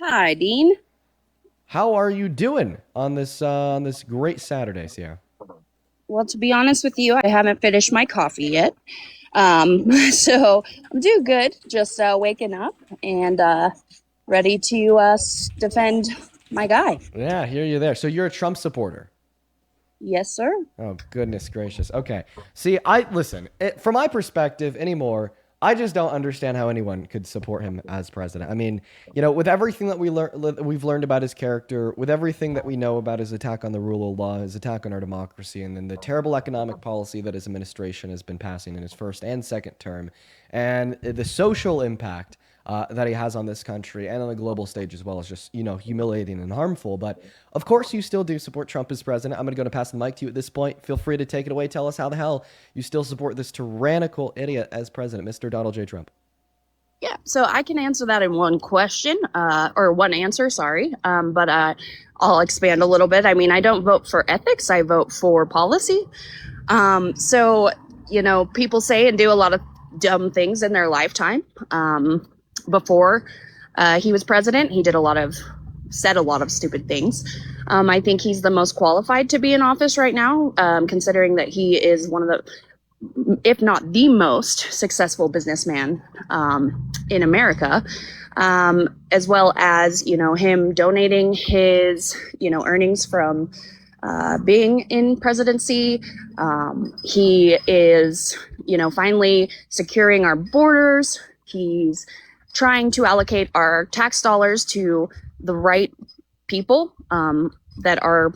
Hi, Dean. How are you doing on this great Saturday, Sierra? Well, to be honest with you, I haven't finished my coffee yet. So I'm doing good. Just waking up and ready to defend my guy. Yeah, I hear you there. So you're a Trump supporter. Yes, sir. Oh, goodness gracious. Okay. See, I listen, from my perspective anymore, I just don't understand how anyone could support him as president. I mean, with everything that we've learned about his character, with everything that we know about his attack on the rule of law, his attack on our democracy, and then the terrible economic policy that his administration has been passing in his first and second term, and the social impact that he has on this country and on the global stage as well is just, humiliating and harmful. But of course, you still do support Trump as president. I'm going to pass the mic to you at this point. Feel free to take it away. Tell us how the hell you still support this tyrannical idiot as president, Mr. Donald J. Trump. Yeah. So I can answer that in one question, or one answer. Sorry, but I'll expand a little bit. I mean, I don't vote for ethics. I vote for policy. So people say and do a lot of dumb things in their lifetime. Before he was president, he said a lot of stupid things. I think he's the most qualified to be in office right now, considering that he is one of the, if not the most successful businessman in America. As well as him donating his earnings from being in presidency. He is finally securing our borders. He's trying to allocate our tax dollars to the right people that are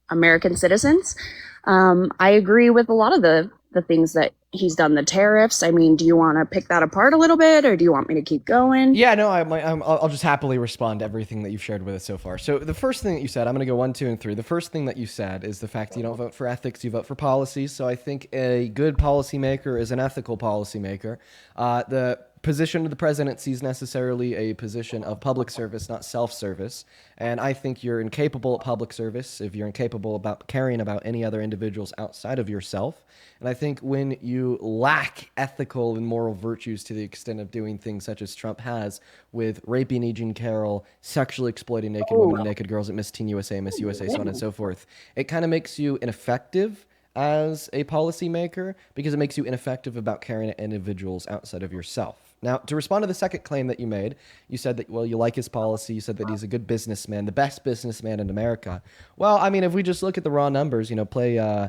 American citizens. I agree with a lot of the things that he's done. The tariffs. I mean, do you want to pick that apart a little bit, or do you want me to keep going? Yeah, no, I'll just happily respond to everything that you've shared with us so far. So the first thing that you said, I'm going to go one, two, and three. The first thing that you said is the fact that you don't vote for ethics, you vote for policies. So I think a good policymaker is an ethical policymaker. The position of the presidency is necessarily a position of public service, not self-service. And I think you're incapable at public service if you're incapable about caring about any other individuals outside of yourself. And I think when you lack ethical and moral virtues to the extent of doing things such as Trump has with raping E. Jean Carroll, sexually exploiting naked women and naked girls at Miss Teen USA, Miss USA, so on and so forth, it kind of makes you ineffective as a policymaker because it makes you ineffective about caring at individuals outside of yourself. Now, to respond to the second claim that you made, you said that, well, you like his policy. You said that he's a good businessman, the best businessman in America. Well, I mean, if we just look at the raw numbers, play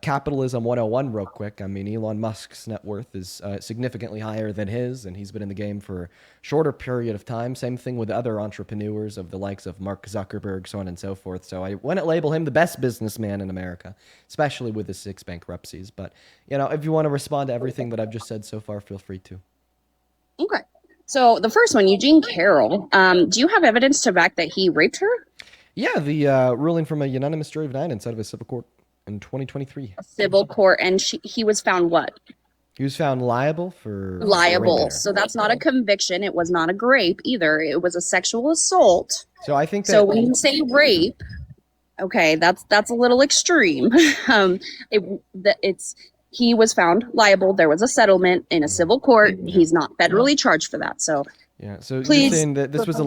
capitalism 101 real quick. I mean, Elon Musk's net worth is significantly higher than his, and he's been in the game for a shorter period of time. Same thing with other entrepreneurs of the likes of Mark Zuckerberg, so on and so forth. So I wouldn't label him the best businessman in America, especially with his 6 bankruptcies. But, if you want to respond to everything that I've just said so far, feel free to. Okay. So the first one, Eugene Carroll. Do you have evidence to back that he raped her? Yeah, the ruling from a unanimous jury of 9 inside of a civil court in 2023. A civil court, and he was found what? He was found liable for raping Liable. her. So that's not a conviction. It was not a grape either. It was a sexual assault. So I think that. So when you say rape, okay, that's a little extreme. um, it's he was found liable. There was a settlement in a civil court. He's not federally charged for that. So Yeah, so please, you're saying that this was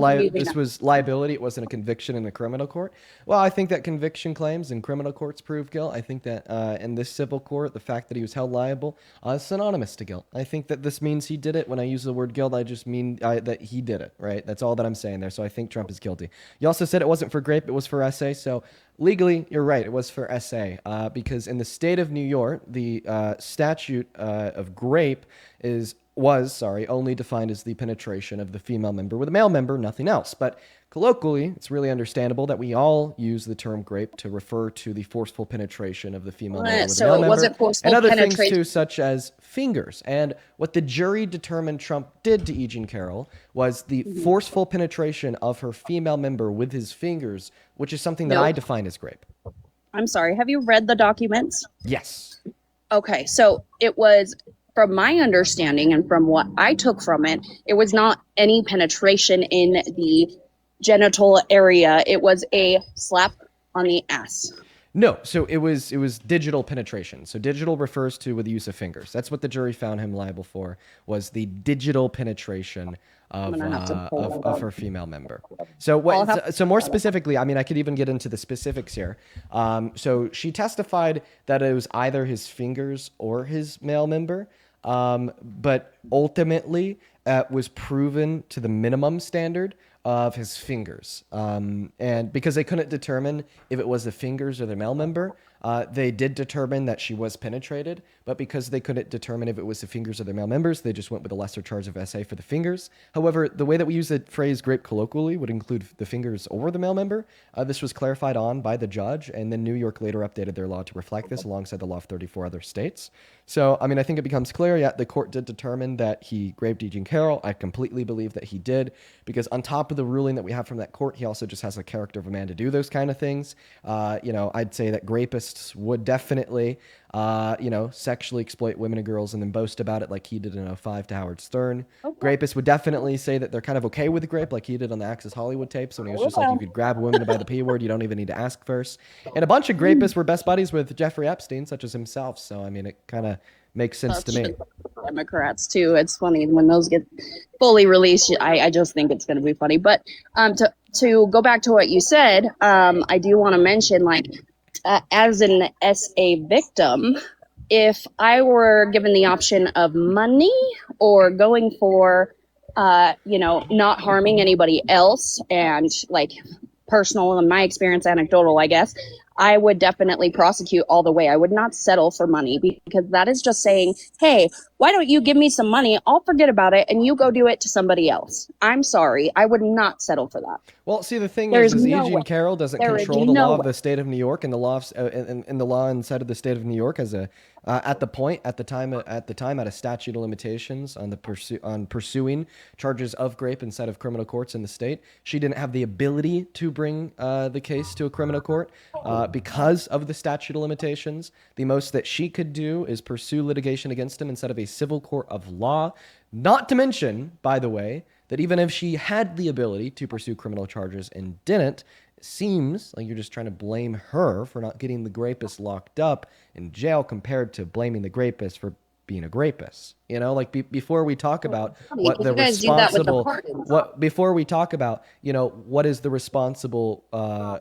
liability, it wasn't a conviction in the criminal court? Well, I think that conviction claims in criminal courts prove guilt. I think that in this civil court, the fact that he was held liable is synonymous to guilt. I think that this means he did it. When I use the word guilt, I just mean that he did it, right? That's all that I'm saying there. So I think Trump is guilty. You also said it wasn't for grape, it was for SA. So legally, you're right, it was for SA. Because in the state of New York, the statute of grape was only defined as the penetration of the female member with a male member, nothing else. But colloquially, it's really understandable that we all use the term grape to refer to the forceful penetration of the female member with a so male it member, wasn't forceful and other things penetration. too, such as fingers. And what the jury determined Trump did to E. Jean Carroll was the forceful penetration of her female member with his fingers, which is something that I Nope. define as grape. I'm sorry. Have you read the documents? Yes. Okay, so it was, from my understanding and from what I took from it, it was not any penetration in the genital area. It was a slap on the ass. No, so it was digital penetration. So digital refers to with the use of fingers. That's what the jury found him liable for, was the digital penetration I'm of gonna have to pull it of up. her female member. So I'll have so more specifically, I mean, I could even get into the specifics here. So she testified that it was either his fingers or his male member, but ultimately was proven to the minimum standard of his fingers. And because they couldn't determine if it was the fingers or the male member, they did determine that she was penetrated, but because they couldn't determine if it was the fingers or the male members, they just went with a lesser charge of SA for the fingers. However, the way that we use the phrase grape colloquially would include the fingers or the male member. This was clarified on by the judge, and then New York later updated their law to reflect this alongside the law of 34 other states. So, I mean, I think it becomes clear, yeah, the court did determine that he raped E. Jean Carroll. I completely believe that he did, because on top of the ruling that we have from that court, he also just has the character of a man to do those kind of things. I'd say that rapists would definitely, sexually exploit women and girls and then boast about it like he did in '05 to Howard Stern. Okay. Rapists would definitely say that they're kind of okay with grape like he did on the Access Hollywood tapes when he was just like, you could grab a woman by the P word, you don't even need to ask first. And a bunch of rapists were best buddies with Jeffrey Epstein, such as himself. So, I mean, it kind of makes sense to me. Democrats too. It's funny when those get fully released. I just think it's going to be funny. But to go back to what you said, I do want to mention, like, as an SA victim, if I were given the option of money or going for, not harming anybody else, and like personal in my experience, anecdotal, I guess, I would definitely prosecute all the way. I would not settle for money, because that is just saying, hey, why don't you give me some money? I'll forget about it and you go do it to somebody else. I'm sorry. I would not settle for that. Well, see, the thing There's is E. no Jean way. Carroll doesn't There is control the no law of way. the state of New York and the law and the law inside of the state of New York as a at the time at a statute of limitations on pursuing charges of grape inside of criminal courts in the state. She didn't have the ability to bring the case to a criminal court because of the statute of limitations. The most that she could do is pursue litigation against him instead of a civil court of law. Not to mention, by the way, that even if she had the ability to pursue criminal charges and didn't, it seems like you're just trying to blame her for not getting the rapist locked up in jail compared to blaming the rapist for being a rapist. Before we talk about what the responsible, before we talk about, what is the responsible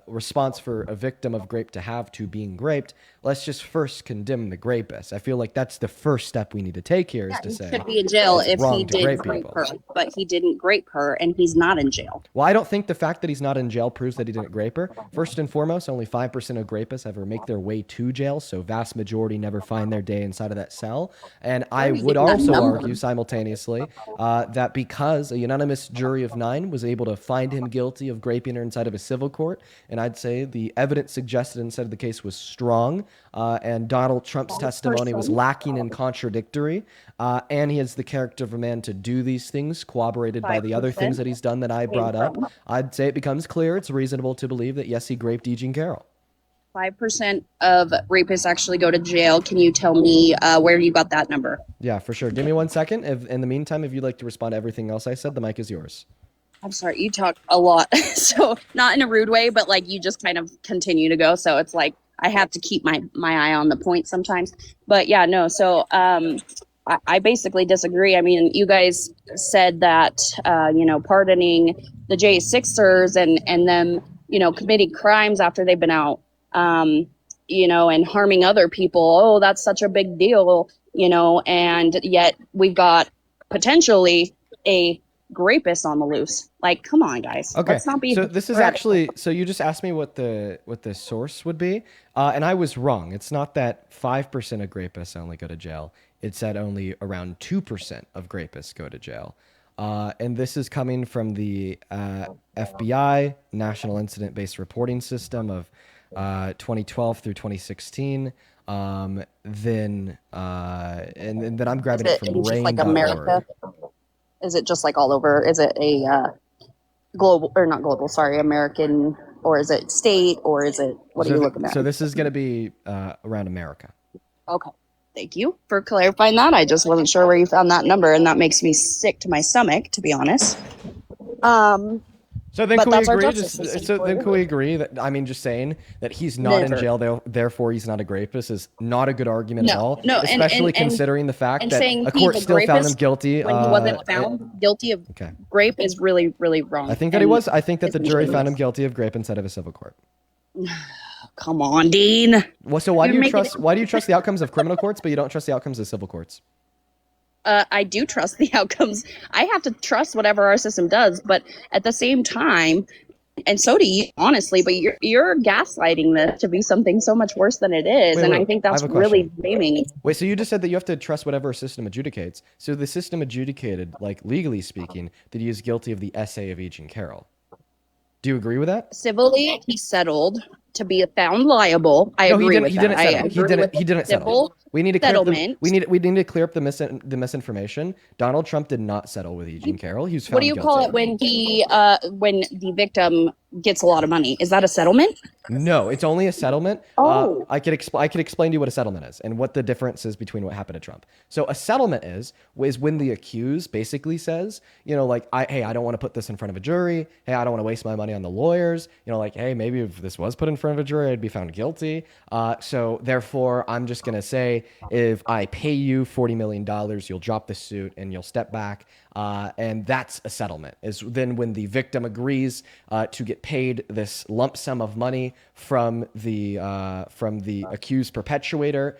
response for a victim of grape to have to being raped, let's just first condemn the rapist. I feel like that's the first step we need to take here is to say He should be in jail if he did rape rape people. her, but he didn't rape her and he's not in jail. Well, I don't think the fact that he's not in jail proves that he didn't grape her. First and foremost, only 5% of rapists ever make their way to jail, so vast majority never find their day inside of that cell. And I would also argue simultaneously that because a unanimous jury of 9 was able to find him guilty of raping her inside of a civil court, and I'd say the evidence suggested inside of the case was strong, and Donald Trump's testimony was lacking and contradictory, and he has the character of a man to do these things, corroborated by the other things that he's done that I brought up, I'd say it becomes clear it's reasonable to believe that, yes, he raped E. Jean Carroll. 5% of rapists actually go to jail. Can you tell me where you got that number? Yeah, for sure. Give me 1 second. In the meantime, if you'd like to respond to everything else I said, the mic is yours. I'm sorry, you talk a lot. So not in a rude way, but like you just kind of continue to go. So it's like I have to keep my eye on the point sometimes. But yeah, no. So I basically disagree. I mean, you guys said that, pardoning the J6ers and them, committing crimes after they've been out, and harming other people. Oh, that's such a big deal, and yet we've got potentially a rapist on the loose. Like, come on, guys. Okay. Let's not be so this is actually, so you just asked me what the source would be. And I was wrong. It's not that 5% of rapists only go to jail. It's that only around 2% of rapists go to jail. And this is coming from the FBI National Incident Based Reporting System of 2012 through 2016. And then I'm grabbing it from rain.org. Like America? Is it just like all over? Is it a global, or not global, sorry, American, or is it state, or is it, what are you looking at? So this is going to be around America. Okay. Thank you for clarifying that. I just wasn't sure where you found that number, and that makes me sick to my stomach, to be honest. So then But can we that's our agree? justice system So for then you. can we agree that just saying that he's not in Never. jail, therefore he's not a rapist, is not a good argument at No, all. no, Especially considering the fact and that saying a he's court a still found him rapist guilty. when he wasn't found guilty of Okay, rape is really, really I wrong. think that he And was. I think that the jury found him essentially, guilty of rape inside of a civil court. come on, Dean. Well, so why do You're you making trust? Why do you trust the outcomes of criminal courts, but you don't trust the outcomes of civil courts? I do trust the outcomes. I have to trust whatever our system does, but at the same time, and so do you, honestly. But you're gaslighting this to be something so much worse than it is, and I think I that's have a really question. blaming. Wait, so you just said that you have to trust whatever a system adjudicates. So the system adjudicated, like legally speaking, that he is guilty of the essay of E. Jean Carroll. Do you agree with that? Civilly, he settled to be found liable. I No, agree with he that. didn't I settle. agree with He didn't settle. civil We need to clear up settlement. we need to clear up the misinformation. Donald Trump did not settle with E. Jean Carroll. He was found What do you guilty. call it when when the victim gets a lot of money? Is that a settlement? No, it's only a settlement. Oh. I could explain to you what a settlement is and what the difference is between what happened to Trump. So a settlement is when the accused basically says, like, hey, I don't want to put this in front of a jury. Hey, I don't want to waste my money on the lawyers. Like, hey, maybe if this was put in front of a jury, I'd be found guilty. So therefore, I'm just going to say, if I pay you $40 million, you'll drop the suit and you'll step back. And that's a settlement, is then when the victim agrees to get paid this lump sum of money from the accused perpetuator,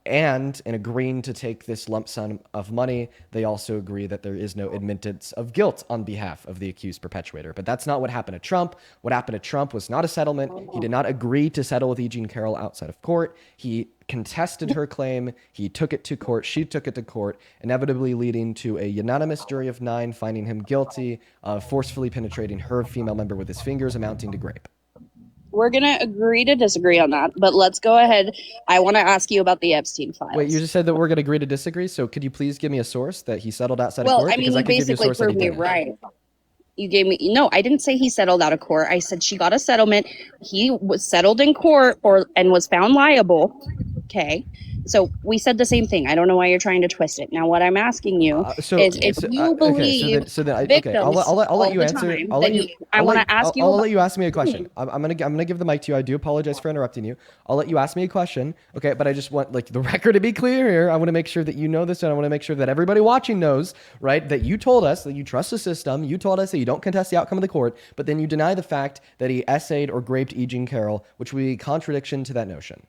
and in agreeing to take this lump sum of money, they also agree that there is no admittance of guilt on behalf of the accused perpetuator. But that's not what happened to Trump. What happened to Trump was not a settlement. He did not agree to settle with E. Jean Carroll outside of court. He contested her claim. He took it to court. She took it to court, inevitably leading to a unanimous jury of 9 finding him guilty of forcefully penetrating her female member with his fingers, amounting to rape. We're going to agree to disagree on that, but let's go ahead. I want to ask you about the Epstein files. Wait, you just said that we're going to agree to disagree, so could you please give me a source that he settled outside of court? Well, I mean, Because I you could give you a basically source that he proved me didn't. right. You gave me, no, I didn't say he settled out of court. I said she got a settlement. He was settled in court and was found liable. Okay. So we said the same thing. I don't know why you're trying to twist it. Now, what I'm asking you is if you believe victims I'll let you answer. Time, I'll let you. I want to ask you. I'll let you ask me a question. I'm gonna give the mic to you. I do apologize for interrupting you. I'll let you ask me a question. Okay, but I just want the record to be clear here. I want to make sure that you know this, and I want to make sure that everybody watching knows, right? That you told us that you trust the system. You told us that you don't contest the outcome of the court, but then you deny the fact that he essayed or raped E. Jean Carroll, which would be contradiction to that notion.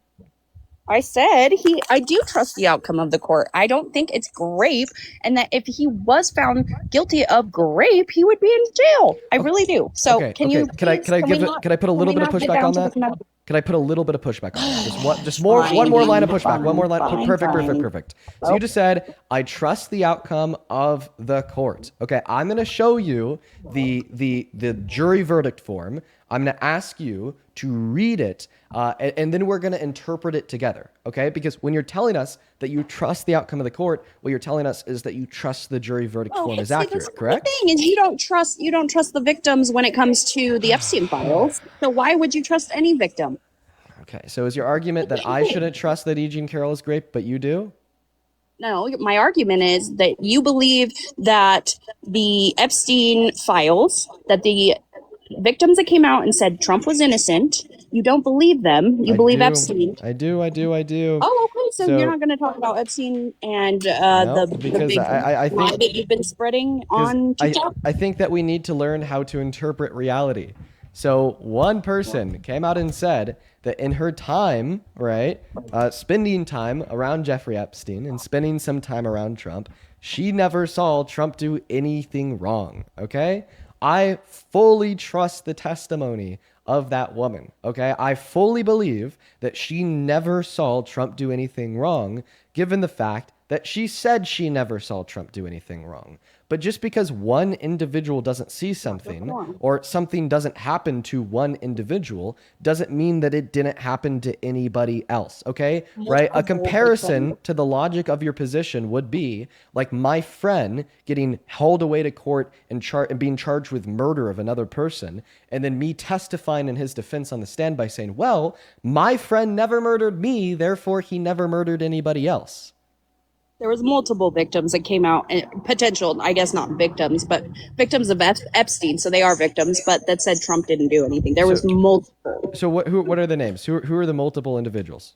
I said I do trust the outcome of the court. I don't think it's rape, and that if he was found guilty of rape, he would be in jail. I really do. So can I put a little bit of pushback on that? Can I put a little bit of pushback on that? Just one more line of pushback. One more line. Perfect. So you just said, I trust the outcome of the court. Okay, I'm going to show you the jury verdict form. I'm going to ask you to read it, and then we're going to interpret it together, okay? Because when you're telling us that you trust the outcome of the court, what you're telling us is that you trust the jury verdict form is accurate, correct? The thing is, you don't trust the victims when it comes to the Epstein files. So why would you trust any victim? Okay, so is your argument that I shouldn't trust that E. Jean Carroll is great, but you do? No, my argument is that you believe that the Epstein files, that the victims that came out and said Trump was innocent, you don't believe them. You believe Epstein. I do. Oh, okay. So you're not going to talk about Epstein and the big lie that you've been spreading on TikTok? I think that we need to learn how to interpret reality. So one person came out and said that in her time, right, spending time around Jeffrey Epstein and spending some time around Trump, she never saw Trump do anything wrong, okay? I fully trust the testimony of that woman, okay? I fully believe that she never saw Trump do anything wrong, given the fact that she said she never saw Trump do anything wrong. But just because one individual doesn't see something or something doesn't happen to one individual doesn't mean that it didn't happen to anybody else, okay? Right? A comparison to the logic of your position would be like my friend getting hauled away to court and being charged with murder of another person, and then me testifying in his defense on the stand by saying, well, my friend never murdered me, therefore he never murdered anybody else. There was multiple victims that came out, potential, I guess not victims, but victims of Epstein. So they are victims, but that said Trump didn't do anything. There was So multiple. so what are the names? Who are the multiple individuals?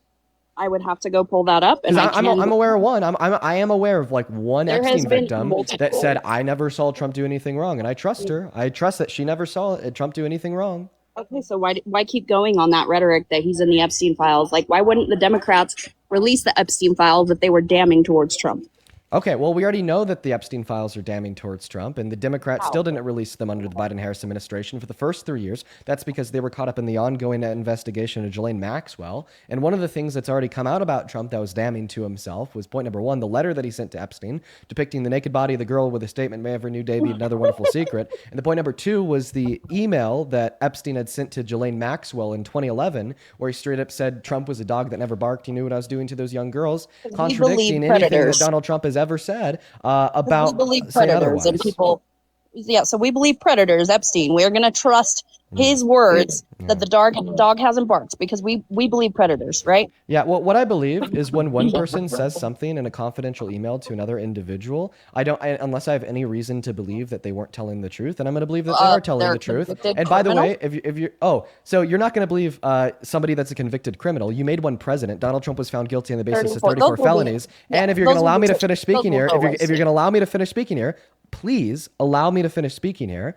I would have to go pull that up, and Because I I'm can. I'm aware of one. I am aware of like one There has Epstein been victim that said I never saw Trump do anything wrong, and I trust her. I trust that she never saw Trump do anything wrong. Okay, so why keep going on that rhetoric that he's in the Epstein files? Like, why wouldn't the Democrats release the Epstein files if they were damning towards Trump? Okay, well, we already know that the Epstein files are damning towards Trump, and the Democrats Wow. still didn't release them under the Biden-Harris administration for the first 3 years. That's because they were caught up in the ongoing investigation of Ghislaine Maxwell. And one of the things that's already come out about Trump that was damning to himself was point number one, the letter that he sent to Epstein, depicting the naked body of the girl with a statement, "May every new day be another wonderful secret." And the point number two was the email that Epstein had sent to Ghislaine Maxwell in 2011, where he straight up said Trump was a dog that never barked. He knew what I was doing to those young girls, We believe contradicting anything that predators. Donald Trump has ever said We about believe saying predators and otherwise. people. Yeah, so we believe predators. Epstein. We are going to trust Mm. his words that the dog hasn't barked because we believe predators, right? Yeah, well, what I believe is when one person says something in a confidential email to another individual, unless I have any reason to believe that they weren't telling the truth, and I'm going to believe that they are telling They're the truth. convicted And by the criminal. way, if you're, so you're not going to believe somebody that's a convicted criminal. You made one president. Donald Trump was found guilty on the basis of 34 34 those will be- felonies. yeah, And if you're going those to will allow be me to touched. finish speaking Those here, will go if you're going to allow me to finish speaking here, please allow me to finish speaking here.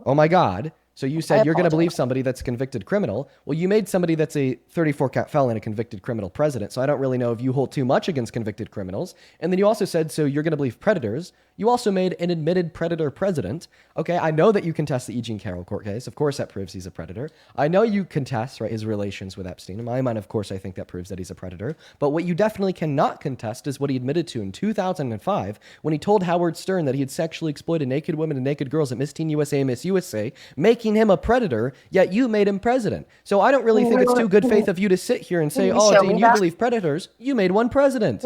Oh my God. So you said you're going to believe somebody that's a convicted criminal. Well, you made somebody that's a 34 count felon a convicted criminal president. So I don't really know if you hold too much against convicted criminals. And then you also said, so you're going to believe predators. You also made an admitted predator president. Okay, I know that you contest the E. Jean Carroll court case. Of course, that proves he's a predator. I know you contest, right, his relations with Epstein. In my mind, of course, I think that proves that he's a predator. But what you definitely cannot contest is what he admitted to in 2005 when he told Howard Stern that he had sexually exploited naked women and naked girls at Miss Teen USA and Miss USA, making him a predator, yet you made him president. So I don't really think it's too good faith of you to sit here and say, you oh, show Dean, me you that? believe predators. You made one president.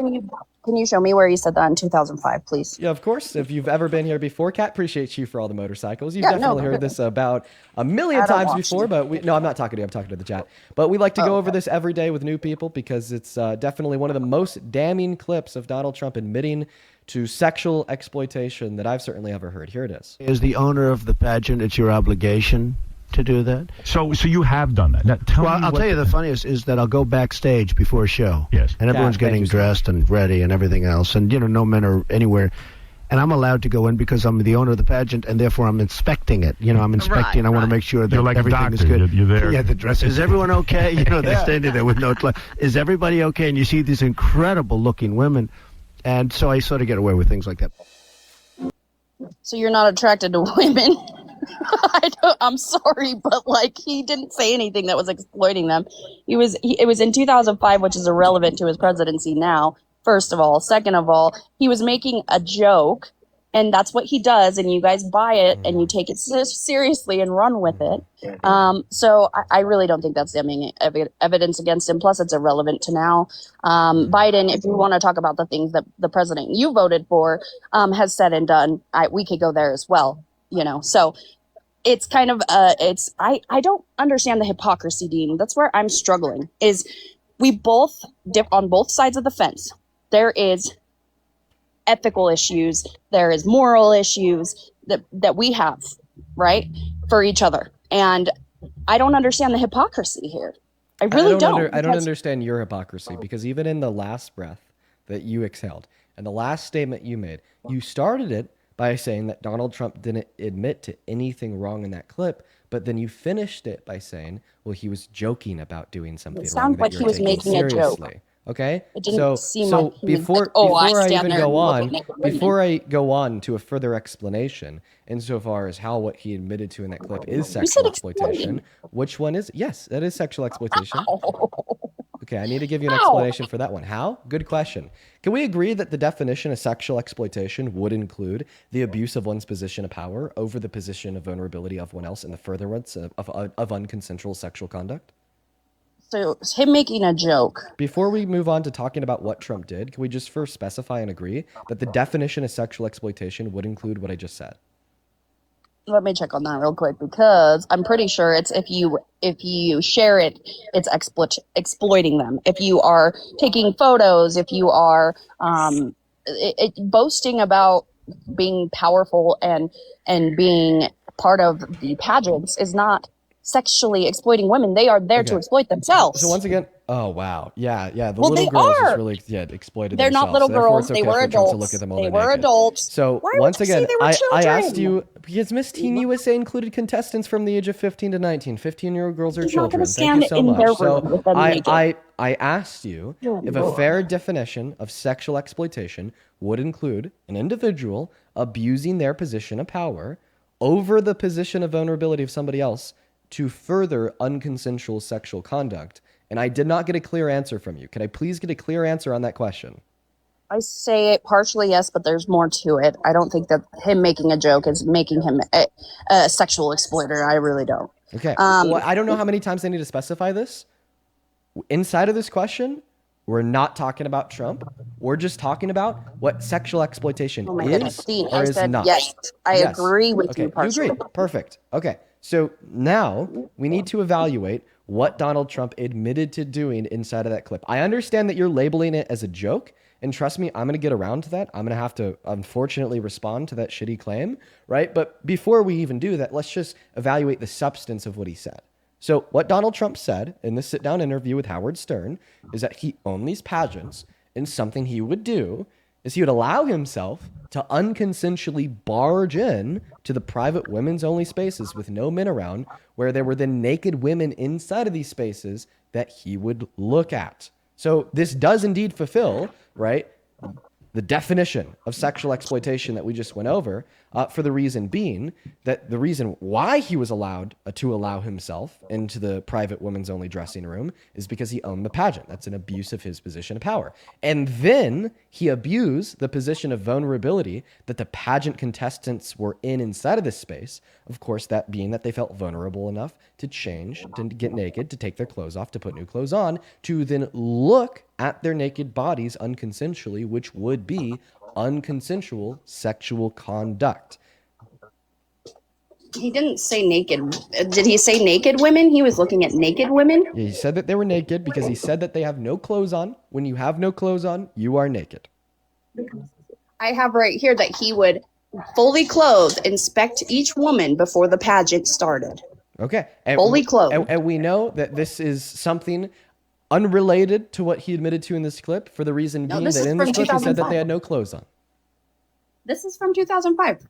Can you show me where you said that in 2005, please? Yeah, of course. If you've ever been here before, Kat, appreciate you for all the motorcycles. You've Yeah, no, definitely heard this about a million I don't times watch before, but no, I'm not talking to you. I'm talking to the chat. But we like to go over okay. this every day with new people because it's definitely one of the most damning clips of Donald Trump admitting to sexual exploitation that I've certainly ever heard. Here it is. As the owner of the pageant, it's your obligation to do that. So you have done that. Now, tell Well, me I'll what tell you the funniest is that I'll go backstage before a show. Yes. And everyone's thank getting you, sir. dressed and ready and everything else. And, no men are anywhere. And I'm allowed to go in because I'm the owner of the pageant, and therefore I'm inspecting it. I'm inspecting. I want to make sure that You're like a everything is doctor. good. You're there. Yeah, the dress. Is everyone okay? They're standing there with no clothes. Is everybody okay? And you see these incredible-looking women. And so I sort of get away with things like that. So you're not attracted to women? I'm sorry, but like he didn't say anything that was exploiting them. It was in 2005, which is irrelevant to his presidency now. First of all, second of all, he was making a joke, and that's what he does. And you guys buy it and you take it seriously and run with it. So I really don't think that's damning evidence against him. Plus, it's irrelevant to now. Biden, if you want to talk about the things that the president you voted for has said and done, we could go there as well. So it's kind of I don't understand the hypocrisy, Dean. That's where I'm struggling. Is we both dip on both sides of the fence. There is ethical issues, there is moral issues that we have, right, for each other, and I don't understand the hypocrisy here. I really don't. I don't understand your hypocrisy because even in the last breath that you exhaled and the last statement you made, you started it by saying that Donald Trump didn't admit to anything wrong in that clip, but then you finished it by saying, well, he was joking about doing something It wrong. sounds like he was making a joke. Okay, It didn't seem like he was before like, "Oh, I before I stand even there go and look on, at naked women." before I go on to a further explanation, insofar as how what he admitted to in that clip is said sexual exploiting. exploitation, which one is? Yes, that is sexual exploitation. Ow. Okay, I need to give you an How? explanation for that one. How? Good question. Can we agree that the definition of sexual exploitation would include the abuse of one's position of power over the position of vulnerability of one else in the furtherance of unconsensual sexual conduct? So him making a joke. Before we move on to talking about what Trump did, can we just first specify and agree that the definition of sexual exploitation would include what I just said? Let me check on that real quick because I'm pretty sure it's if you share it, it's exploiting them. If you are taking photos, if you are boasting about being powerful and being part of the pageants is not sexually exploiting women. They are there to exploit themselves. So once again, oh wow, yeah. The Well, little they girls are. just really exploited They're themselves. not little Therefore, girls. it's okay They were for Trump to adults. look at them while They they're were naked. adults. So Why once would you say again, they were I asked children? you because Miss Teen USA included contestants from the age of 15 to 19. 15-year-old girls are She's not children. gonna Thank you stand so in their much. So room with them naked. I asked you if a fair definition of sexual exploitation would include an individual abusing their position of power over the position of vulnerability of somebody else to further unconsensual sexual conduct. And I did not get a clear answer from you. Can I please get a clear answer on that question? I say it partially yes, but there's more to it. I don't think that him making a joke is making him a sexual exploiter. I really don't. Okay. Well, I don't know how many times I need to specify this. Inside of this question, we're not talking about Trump. We're just talking about what sexual exploitation Oh my goodness, is Dean, or I is said not. yes. I Yes. agree with Okay, you partially. You agree. Perfect. Okay. So now we need to evaluate what Donald Trump admitted to doing inside of that clip. I understand that you're labeling it as a joke. And trust me, I'm going to get around to that. I'm going to have to, unfortunately, respond to that shitty claim, right? But before we even do that, let's just evaluate the substance of what he said. So what Donald Trump said in this sit-down interview with Howard Stern is that he owned these pageants, and something he would do is he would allow himself to unconsensually barge in to the private women's-only spaces with no men around, where there were then naked women inside of these spaces that he would look at. So this does indeed fulfill, right, the definition of sexual exploitation that we just went over, for the reason being that the reason why he was allowed to allow himself into the private women's only dressing room is because he owned the pageant. That's an abuse of his position of power. And then he abused the position of vulnerability that the pageant contestants were in inside of this space. Of course, that being that they felt vulnerable enough to change, to get naked, to take their clothes off, to put new clothes on, to then look at their naked bodies unconsensually, which would be unconsensual sexual conduct. He didn't say naked. Did he say naked women? He was looking at naked women. Yeah, he said that they were naked because he said that they have no clothes on. When you have no clothes on, you are naked. I have right here that he would fully clothed inspect each woman before the pageant started. Okay. Fully clothed. And we know that this is something unrelated to what he admitted to in this clip, for the reason being that in this clip he said that they had no clothes on. This is from 2005.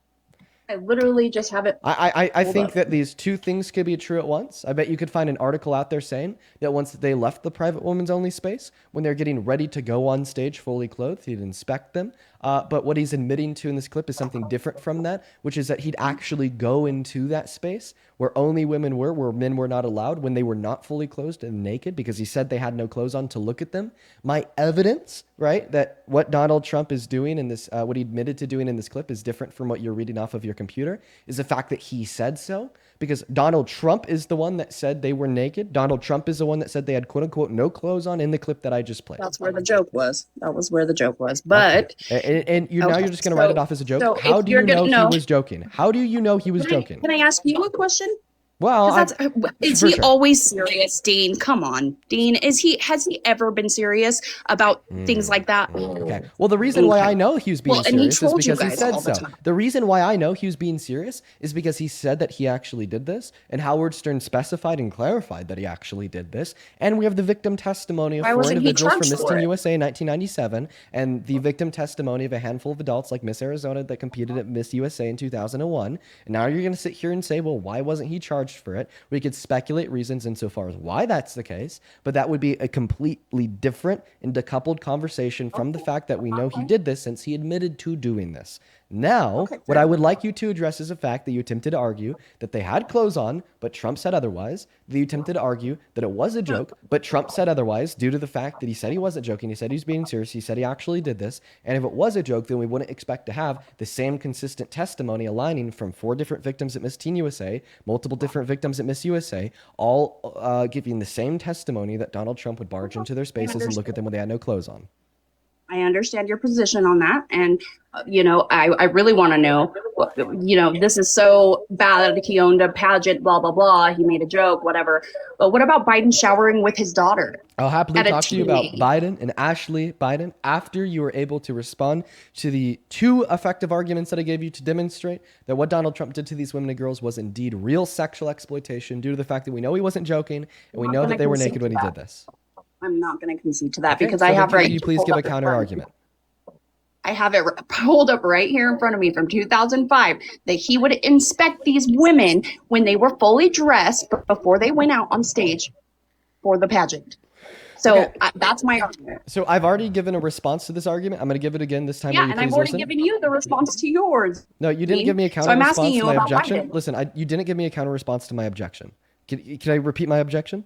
I literally just have it. I think that these two things could be true at once. I bet you could find an article out there saying that once they left the private women's only space, when they're getting ready to go on stage fully clothed, he'd inspect them. But what he's admitting to in this clip is something different from that, which is that he'd actually go into that space where only women were, where men were not allowed, when they were not fully clothed and naked, because he said they had no clothes on, to look at them. My evidence, right, that what Donald Trump is doing in this, what he admitted to doing in this clip is different from what you're reading off of your computer, is the fact that he said so. Because Donald Trump is the one that said they were naked. Donald Trump is the one that said they had quote unquote no clothes on in the clip that I just played. That's where the joke was. That was where the joke was. But and now you're just going to write it off as a joke. So How do you know he was joking? How do you know he was joking? Can I ask you a question? Well, is he always serious, Dean? Come on, Dean. Has he ever been serious about things like that? Okay. Well, the reason why I know he was being serious is because he said so. time. The reason why I know he was being serious is because he said that he actually did this, and Howard Stern specified and clarified that he actually did this. And we have the victim testimony of Why 4 wasn't he individuals from charged Miss for Teen it? USA in 1997, and the victim testimony of a handful of adults like Miss Arizona that competed at Miss USA in 2001. And now you're going to sit here and say, well, why wasn't he charged for it? We could speculate reasons insofar as why that's the case, but that would be a completely different and decoupled conversation from the fact that we know he did this, since he admitted to doing this. Now, what I would like you to address is the fact that you attempted to argue that they had clothes on, but Trump said otherwise. That you attempted to argue that it was a joke, but Trump said otherwise, due to the fact that he said he wasn't joking. He said he was being serious. He said he actually did this. And if it was a joke, then we wouldn't expect to have the same consistent testimony aligning from 4 different victims at Miss Teen USA, multiple different victims at Miss USA, all giving the same testimony that Donald Trump would barge into their spaces and look at them when they had no clothes on. I understand your position on that. And, I really want to know, this is so bad that he owned a pageant, blah, blah, blah. He made a joke, whatever. But what about Biden showering with his daughter? I'll happily At a talk to you about TV. Biden and Ashley Biden after you were able to respond to the two effective arguments that I gave you to demonstrate that what Donald Trump did to these women and girls was indeed real sexual exploitation due to the fact that we know he wasn't joking and we know that they were naked when he did this. I'm not going to concede to that Okay, because so I then have can right. you please give a counter argument? I have it pulled up right here in front of me from 2005 that he would inspect these women when they were fully dressed before they went out on stage for the pageant. So Okay. that's my argument. So I've already given a response to this argument. I'm going to give it again this time. Yeah, Will you and I've please already listen? given you the response to yours. No, you didn't give me a counter So I'm response asking you to my about objection. Biden. Listen, you didn't give me a counter response to my objection. Can I repeat my objection?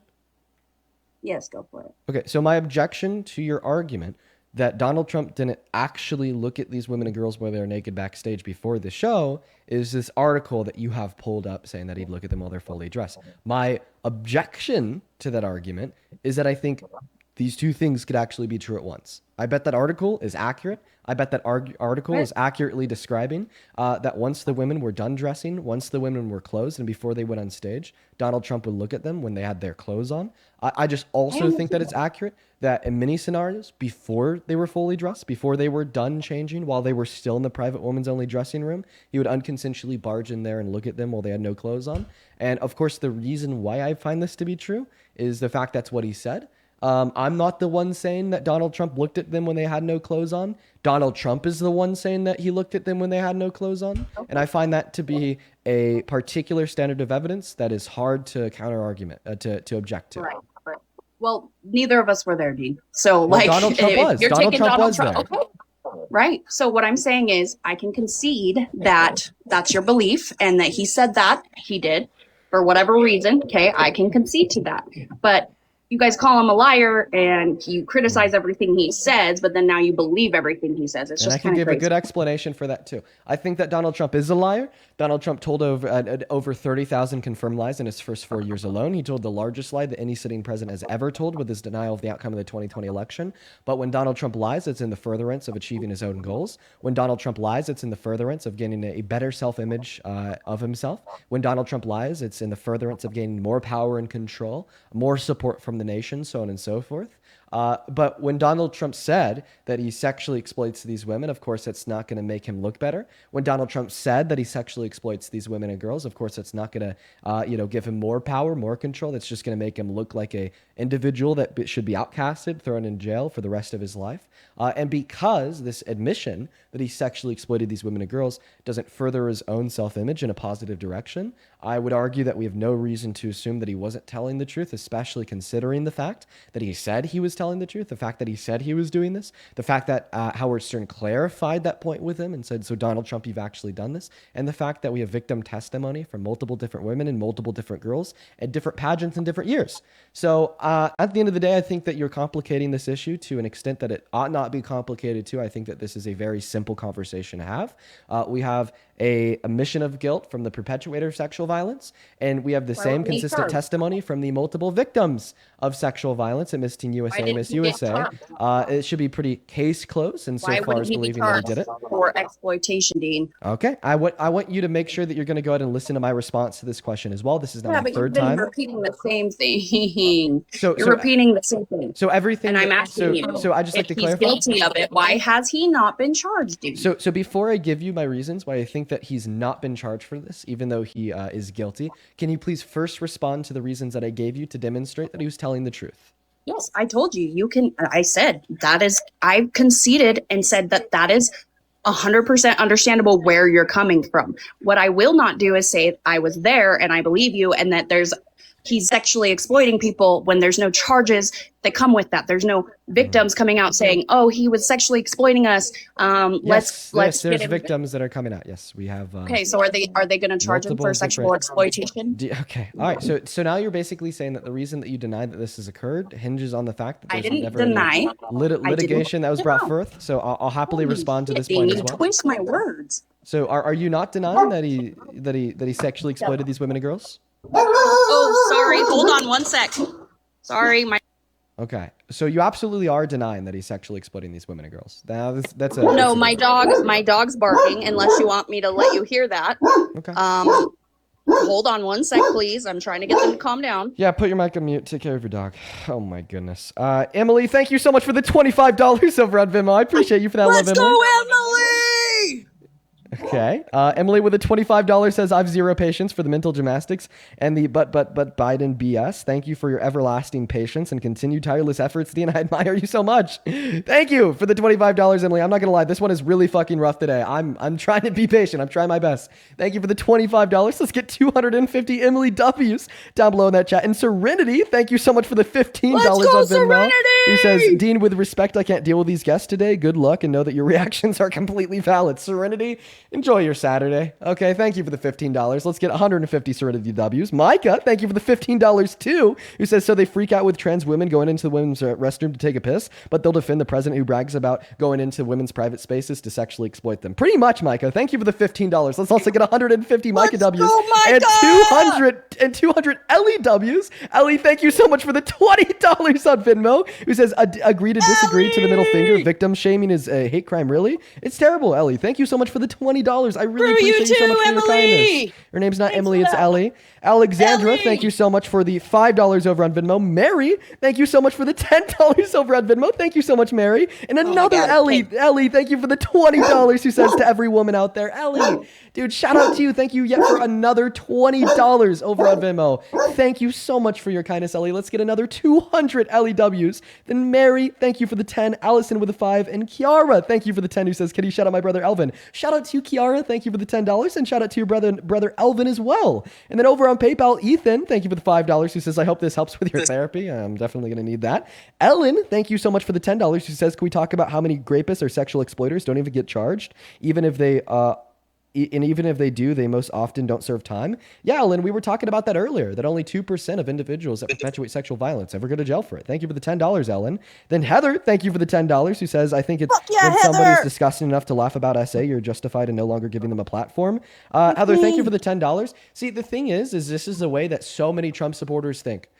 Yes, go for it. Okay, so my objection to your argument that Donald Trump didn't actually look at these women and girls while they were naked backstage before the show is this article that you have pulled up saying that he'd look at them while they're fully dressed. My objection to that argument is that I think these two things could actually be true at once. I bet that article is accurate. I bet that article is accurately describing that once the women were done dressing, once the women were clothed, and before they went on stage, Donald Trump would look at them when they had their clothes on. I just also think that it's accurate that in many scenarios, before they were fully dressed, before they were done changing, while they were still in the private women's only dressing room, he would unconsensually barge in there and look at them while they had no clothes on. And of course, the reason why I find this to be true is the fact that's what he said. I'm not the one saying that Donald Trump looked at them when they had no clothes on. Donald Trump is the one saying that he looked at them when they had no clothes on. And I find that to be a particular standard of evidence that is hard to counter argument, to object to. Right. Well, neither of us were there, Dean. So, Well, like, Donald Trump if was. you're Donald taking Trump Donald was Trump, there. okay. Right. So what I'm saying is I can concede that that's your belief and that he said that he did for whatever reason. Okay. I can concede to that. But you guys call him a liar and you criticize everything he says, but then now you believe everything he says. It's And I just can kind of give crazy. a good explanation for that too. I think that Donald Trump is a liar. Donald Trump told over 30,000 confirmed lies in his first 4 years alone. He told the largest lie that any sitting president has ever told with his denial of the outcome of the 2020 election. But when Donald Trump lies, it's in the furtherance of achieving his own goals. When Donald Trump lies, it's in the furtherance of gaining a better self-image of himself. When Donald Trump lies, it's in the furtherance of gaining more power and control, more support from the nation, so on and so forth. But when Donald Trump said that he sexually exploits these women, of course, it's not going to make him look better. When Donald Trump said that he sexually exploits these women and girls, of course, it's not going to, give him more power, more control. That's just going to make him look like a individual that should be outcasted, thrown in jail for the rest of his life. And because this admission that he sexually exploited these women and girls doesn't further his own self-image in a positive direction, I would argue that we have no reason to assume that he wasn't telling the truth, especially considering the fact that he said he was telling the truth, the fact that he said he was doing this, the fact that Howard Stern clarified that point with him and said, so Donald Trump, you've actually done this, and the fact that we have victim testimony from multiple different women and multiple different girls at different pageants in different years. So at the end of the day, I think that you're complicating this issue to an extent that it ought not be complicated to. I think that this is a very simple conversation to have. We have a admission of guilt from the perpetrator of sexual violence, and we have the same consistent testimony from the multiple victims of sexual violence at Miss Teen USA and Miss USA. It should be pretty case closed insofar as believing that he did it. For exploitation, Dean. Okay, I want you to make sure that you're going to go ahead and listen to my response to this question as well. This is now my third time. You're repeating the same thing. So You're repeating the same thing. So everything. And I'm asking you. So I just like to clarify. If he's guilty of it, why has he not been charged, Dean? So before I give you my reasons why I think that he's not been charged for this, even though he is guilty, can you please first respond to the reasons that I gave you to demonstrate that he was telling the truth? Yes, I told you. You can. I said that is. I conceded and said that is 100% understandable where you're coming from. What I will not do is say I was there and I believe you, and that he's sexually exploiting people when there's no charges that come with that. There's no victims coming out saying, "Oh, he was sexually exploiting us." Let's there's get him. victims that are coming out. Yes, we have. Okay, so are they going to charge him for sexual exploitation? Okay, all right. So now you're basically saying that the reason that you deny that this has occurred hinges on the fact that I there's didn't never deny. any litigation that was brought forth. So I'll happily respond to this point as well. Twist my words. So are you not denying that he sexually exploited these women and girls? Oh, sorry. Hold on one sec. Sorry, my Okay, so you absolutely are denying that he's sexually exploiting these women and girls. Now, that's a No, that's a- my dog's barking. Unless you want me to let you hear that. Okay. Hold on one sec, please. I'm trying to get them to calm down. Yeah, put your mic on mute. Take care of your dog. Oh my goodness. Emily, thank you so much for the $25 over on Venmo. I appreciate you for that. Let's love, Emily. go, Emily! Okay. Emily with a $25 says, I have zero patience for the mental gymnastics and the but Biden BS. Thank you for your everlasting patience and continued tireless efforts, Dean. I admire you so much. Thank you for the $25, Emily. I'm not going to lie. This one is really fucking rough today. I'm trying to be patient. I'm trying my best. Thank you for the $25. Let's get 250 Emily W's down below in that chat. And Serenity, thank you so much for the $15 Let's go, on Venmo. Serenity! Who says, Dean, with respect, I can't deal with these guests today. Good luck and know that your reactions are completely valid. Serenity, enjoy your Saturday. Okay, thank you for the $15. Let's get 150 Serenity W's. Micah, thank you for the $15 too, who says, so they freak out with trans women going into the women's restroom to take a piss, but they'll defend the president who brags about going into women's private spaces to sexually exploit them. Pretty much, Micah. Thank you for the $15. Let's also get 150 Micah W's go, Micah! and 200 Ellie W's. Ellie, thank you so much for the $20 on Venmo, who says, agree to disagree to the middle finger. Victim shaming is a hate crime, really? It's terrible, Ellie. Thank you so much for the $20. I really appreciate you so much for your kindness. Her name's not Emily, it's Ellie. Alexandra, thank you so much for the $5 over on Venmo. Mary, thank you so much for the $10 over on Venmo. Thank you so much, Mary. And another Ellie, thank you for the $20 who says to every woman out there, Ellie, dude, shout out to you. Thank you yet for another $20 over on Venmo. Thank you so much for your kindness, Ellie. Let's get another 200 LEWs. Then Mary, thank you for the 10. Allison with a 5. And Kiara, thank you for the 10 who says, can you shout out my brother Elvin? Shout out to you, Kiara. Thank you for the $10. And shout out to your brother Elvin as well. And then over on PayPal, Ethan, thank you for the $5 who says, I hope this helps with your therapy. I'm definitely going to need that. Ellen, thank you so much for the $10 who says, can we talk about how many rapists or sexual exploiters don't even get charged? Even if they do, they most often don't serve time. Yeah, Ellen, we were talking about that earlier, that only 2% of individuals that perpetuate sexual violence ever go to jail for it. Thank you for the $10, Ellen. Then Heather, thank you for the $10, who says, I think it's when somebody's disgusting enough to laugh about SA, you're justified in no longer giving them a platform. Heather, thank you for the $10. See, the thing is this is the way that so many Trump supporters think.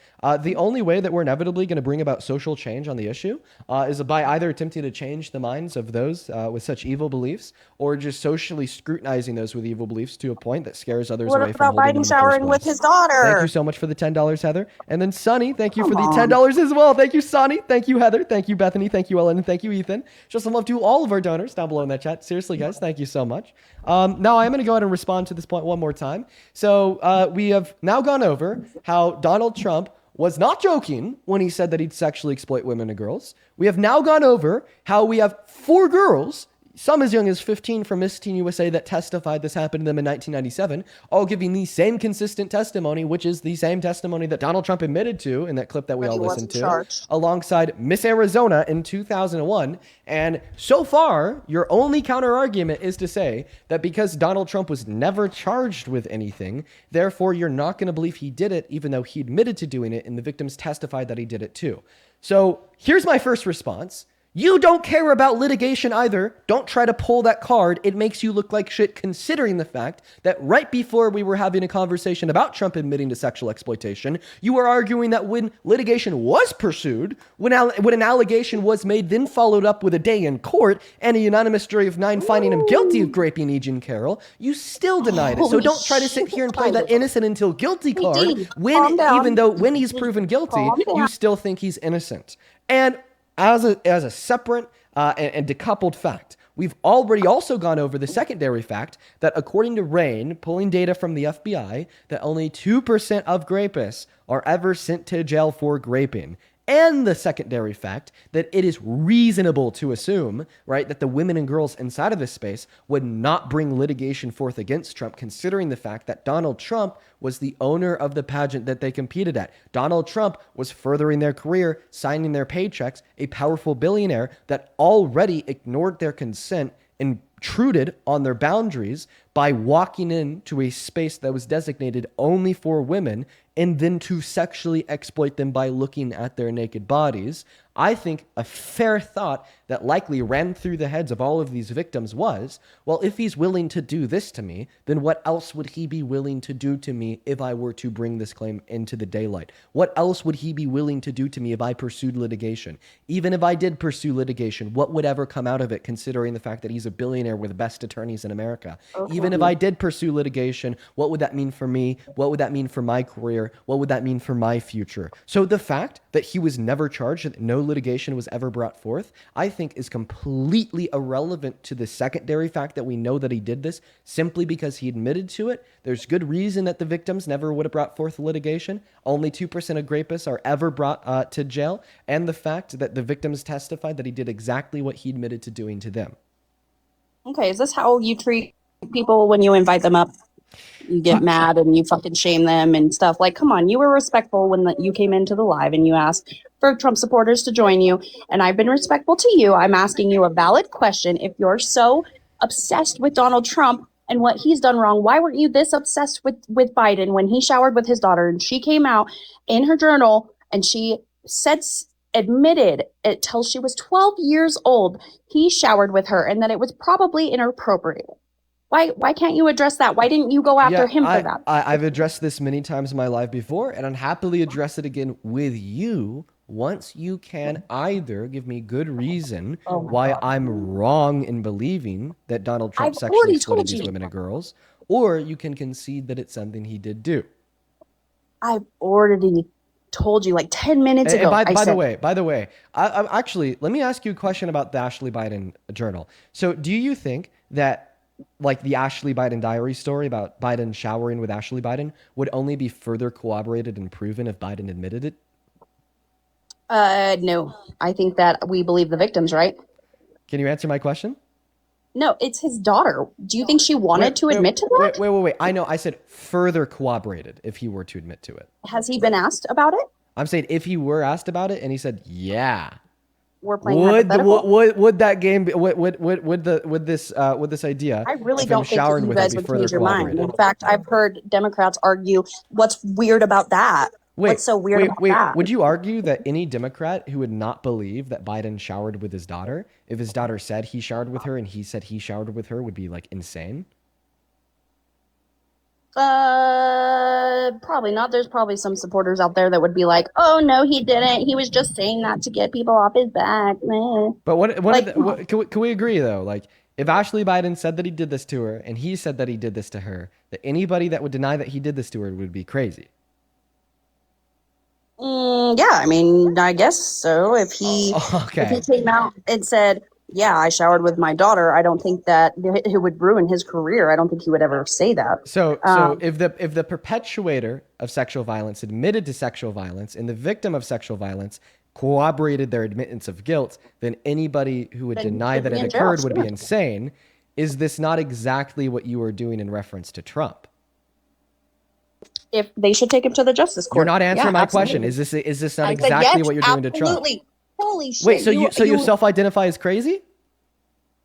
The only way that we're inevitably going to bring about social change on the issue is by either attempting to change the minds of those with such evil beliefs, or just socially scrutinizing those with evil beliefs to a point that scares others away from holding them in the first showering with place. his daughter? Thank you so much for the $10, Heather. And then Sonny, thank you for the $10 as well. Thank you, Sonny. Thank you, Heather. Thank you, Bethany. Thank you, Ellen. And thank you, Ethan. Show some love to all of our donors down below in that chat. Seriously, guys, thank you so much. Now I'm going to go ahead and respond to this point one more time. So we have now gone over how Donald Trump was not joking when he said that he'd sexually exploit women and girls. We have now gone over how we have 4 girls, some as young as 15 from Miss Teen USA, that testified this happened to them in 1997, all giving the same consistent testimony, which is the same testimony that Donald Trump admitted to in that clip that we all listened to, alongside Miss Arizona in 2001. And so far, your only counter argument is to say that because Donald Trump was never charged with anything, therefore you're not going to believe he did it, even though he admitted to doing it and the victims testified that he did it too. So here's my first response. You don't care about litigation either. Don't try to pull that card. It makes you look like shit, considering the fact that right before we were having a conversation about Trump admitting to sexual exploitation, you were arguing that when litigation was pursued, when an allegation was made, then followed up with a day in court and a unanimous jury of 9 finding him guilty of raping E. Jean Carroll, you still denied it. So don't try to sit here and play that innocent until guilty card when he's proven guilty, you still think he's innocent. And as a separate and decoupled fact, we've already also gone over the secondary fact that according to Rain, pulling data from the FBI, that only 2% of rapists are ever sent to jail for raping. And the secondary fact that it is reasonable to assume, right, that the women and girls inside of this space would not bring litigation forth against Trump, considering the fact that Donald Trump was the owner of the pageant that they competed at. Donald Trump was furthering their career, signing their paychecks, a powerful billionaire that already ignored their consent, intruded on their boundaries by walking into a space that was designated only for women and then to sexually exploit them by looking at their naked bodies. I think a fair thought that likely ran through the heads of all of these victims was, well, if he's willing to do this to me, then what else would he be willing to do to me if I were to bring this claim into the daylight? What else would he be willing to do to me if I pursued litigation? Even if I did pursue litigation, what would ever come out of it, considering the fact that he's a billionaire with the best attorneys in America? Even if I did pursue litigation, what would that mean for me? What would that mean for my career? What would that mean for my future? So the fact that he was never charged, that no litigation was ever brought forth, I think is completely irrelevant to the secondary fact that we know that he did this simply because he admitted to it. There's good reason that the victims never would have brought forth litigation. Only 2% of rapists are ever brought to jail. And the fact that the victims testified that he did exactly what he admitted to doing to them. Okay, is this how you treat people when you invite them up? You get mad and you fucking shame them and stuff. Like, come on, you were respectful when you came into the live and you asked for Trump supporters to join you. And I've been respectful to you. I'm asking you a valid question. If you're so obsessed with Donald Trump and what he's done wrong, why weren't you this obsessed with Biden when he showered with his daughter? And she came out in her journal and she admitted it till she was 12 years old. He showered with her and that it was probably inappropriate. Why can't you address that? Why didn't you go after him for that? I've addressed this many times in my life before, and I'd happily address it again with you once you can either give me good reason why I'm wrong in believing that Donald Trump sexually exploited these women and girls, or you can concede that it's something he did do. I've already told you like 10 minutes ago. By the way, I actually, let me ask you a question about the Ashley Biden journal. So do you think that like the Ashley Biden diary story about Biden showering with Ashley Biden would only be further corroborated and proven if Biden admitted it? No, I think that we believe the victims, right? Can you answer my question? No, it's his daughter. Do you think she wanted to admit to that? Wait. I know. I said further corroborated if he were to admit to it. Has he been asked about it? I'm saying if he were asked about it and he said, yeah. We're playing hypothetical. Would that game be, would this idea? I really don't think that you guys would change your mind. In fact, I've heard Democrats argue, what's weird about that? What's so weird about that? Would you argue that any Democrat who would not believe that Biden showered with his daughter, if his daughter said he showered with her and he said he showered with her, would be like insane? Probably not. There's probably some supporters out there that would be like, "Oh no, he didn't. He was just saying that to get people off his back." Meh. But can we agree though? Like, if Ashley Biden said that he did this to her and he said that he did this to her, that anybody that would deny that he did this to her would be crazy. Yeah, I mean, I guess so. If he came out and said, "Yeah, I showered with my daughter," I don't think that it would ruin his career. I don't think he would ever say that. So if the perpetuator of sexual violence admitted to sexual violence and the victim of sexual violence corroborated their admittance of guilt, then anybody who would deny that it occurred would be insane. Is this not exactly what you were doing in reference to Trump? If they should take him to the Justice Court. You're not answering my question. Is this not exactly what you're doing to Trump? Absolutely. Holy shit. Wait, so you self-identify as crazy?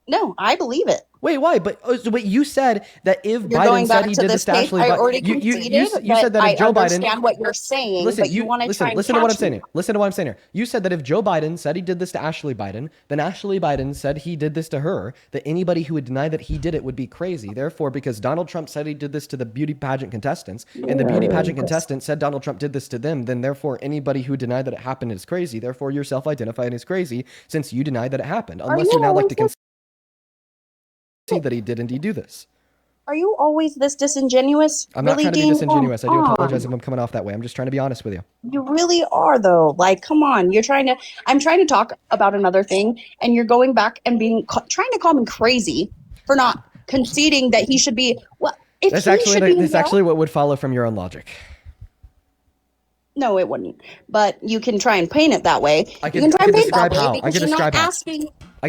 No, I believe it. Wait, why? But you said that if Biden said he did this to Ashley Biden, you said that if Joe Biden. I understand what you're saying, but you want to try and listen to what I'm saying here. Listen to what I'm saying here. You said that if Joe Biden said he did this to Ashley Biden, then Ashley Biden said he did this to her, that anybody who would deny that he did it would be crazy. Therefore, because Donald Trump said he did this to the beauty pageant contestants, and the beauty pageant contestants said Donald Trump did this to them, then therefore anybody who denied that it happened is crazy. Therefore, you're self-identifying as crazy since you denied that it happened. Unless you're now like to concede that he did indeed do this. Are you always this disingenuous? I'm not trying to be disingenuous. I do apologize if I'm coming off that way. I'm just trying to be honest with you. You really are, though. Like, come on. I'm trying to talk about another thing, and you're going back and trying to call me crazy for not conceding that he should be. Well, that's actually what would follow from your own logic. No, it wouldn't. But you can try and paint it that way. I can describe how. I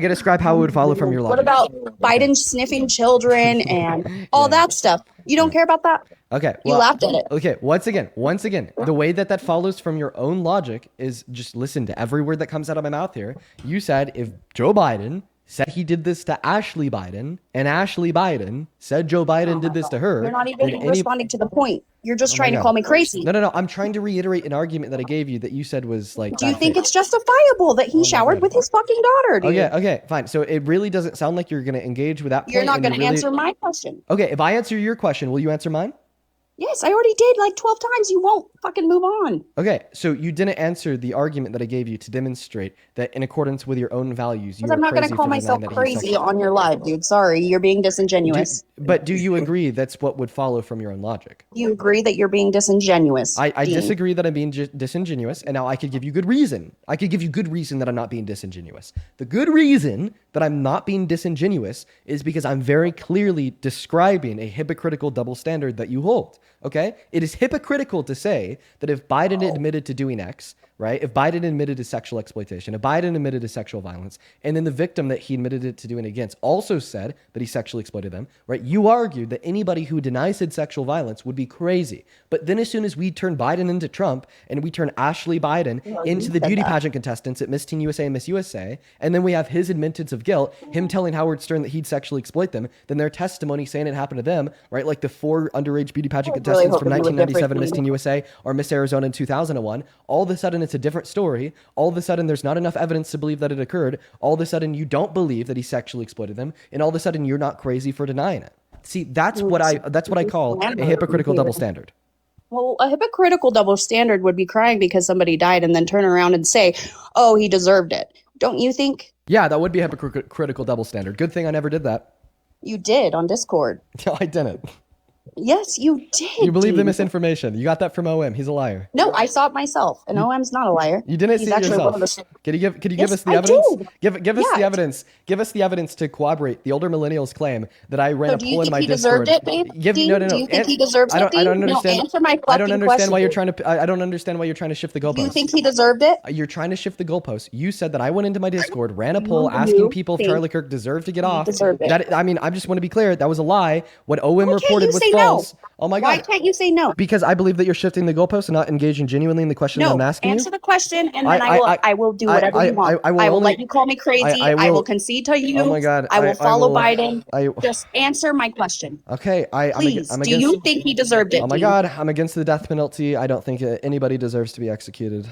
can describe how it would follow from your logic. What about Biden sniffing children and all that stuff? You don't care about that? Okay. You laughed at it. Okay. Once again, the way that follows from your own logic is just listen to every word that comes out of my mouth here. You said if Joe Biden said he did this to Ashley Biden, and Ashley Biden said Joe Biden did this to her. You're not even responding to the point. You're just trying to God. call me crazy. No. I'm trying to reiterate an argument that I gave you that you said was like. Do you think it's justifiable that he showered with his fucking daughter, dude? Okay, fine. So it really doesn't sound like you're going to engage with that point. You're not going to answer my question. Okay, if I answer your question, will you answer mine? Yes, I already did like 12 times. You won't fucking move on. Okay, so you didn't answer the argument that I gave you to demonstrate that in accordance with your own values, you are I'm not going to call myself crazy on your live, dude. Sorry, you're being disingenuous. But do you agree that's what would follow from your own logic? You agree that you're being disingenuous? I disagree that I'm being disingenuous, and now I could give you good reason. I could give you good reason that I'm not being disingenuous. The good reason that I'm not being disingenuous is because I'm very clearly describing a hypocritical double standard that you hold. Okay? It is hypocritical to say that if Biden admitted to doing X, right? If Biden admitted to sexual exploitation, if Biden admitted to sexual violence, and then the victim that he admitted it to doing against also said that he sexually exploited them, right? You argued that anybody who denies said sexual violence would be crazy. But then as soon as we turn Biden into Trump and we turn Ashley Biden into the beauty pageant contestants at Miss Teen USA and Miss USA, and then we have his admittance of guilt, him telling Howard Stern that he'd sexually exploit them, then their testimony saying it happened to them, right? Like the 4 underage beauty pageant contestants from 1997 Miss Teen USA or Miss Arizona in 2001, all of a sudden it's a different story. All of a sudden there's not enough evidence to believe that it occurred. All of a sudden you don't believe that he sexually exploited them, and all of a sudden you're not crazy for denying it. See, that's what I call a hypocritical double standard. Well, a hypocritical double standard would be crying because somebody died and then turn around and say, "Oh, he deserved it." Don't you think? Yeah, that would be a hypocritical double standard. Good thing I never did that. You did on Discord. No, I didn't. Yes, you did. You believe the misinformation. You got that from OM. He's a liar. No, I saw it myself, and OM's not a liar. You didn't see it yourself. Could you give us the evidence? Give us the evidence. Give us the evidence to corroborate the older millennials' claim that I ran a poll in my Discord. Do you think he deserved it, babe? No. Do you think he deserves it? I don't understand. No, answer my I don't understand question. why you're trying to. I don't understand why you're trying to shift the goalposts. Do you think he deserved it? You're trying to shift the goalposts. You said that I went into my Discord, ran a poll asking people if Charlie Kirk deserved to get off. I mean, I just want to be clear. That was a lie. What OM reported was false. Oh my God. Why can't you say no? Because I believe that you're shifting the goalposts and not engaging genuinely in the question that I'm asking you. Answer the question, and then I will do whatever you want. I will let you call me crazy. I will concede to you. Oh my God. I will follow Biden. Just answer my question. Okay. Please. Do you think he deserved it? Oh my God. I'm against the death penalty. I don't think anybody deserves to be executed.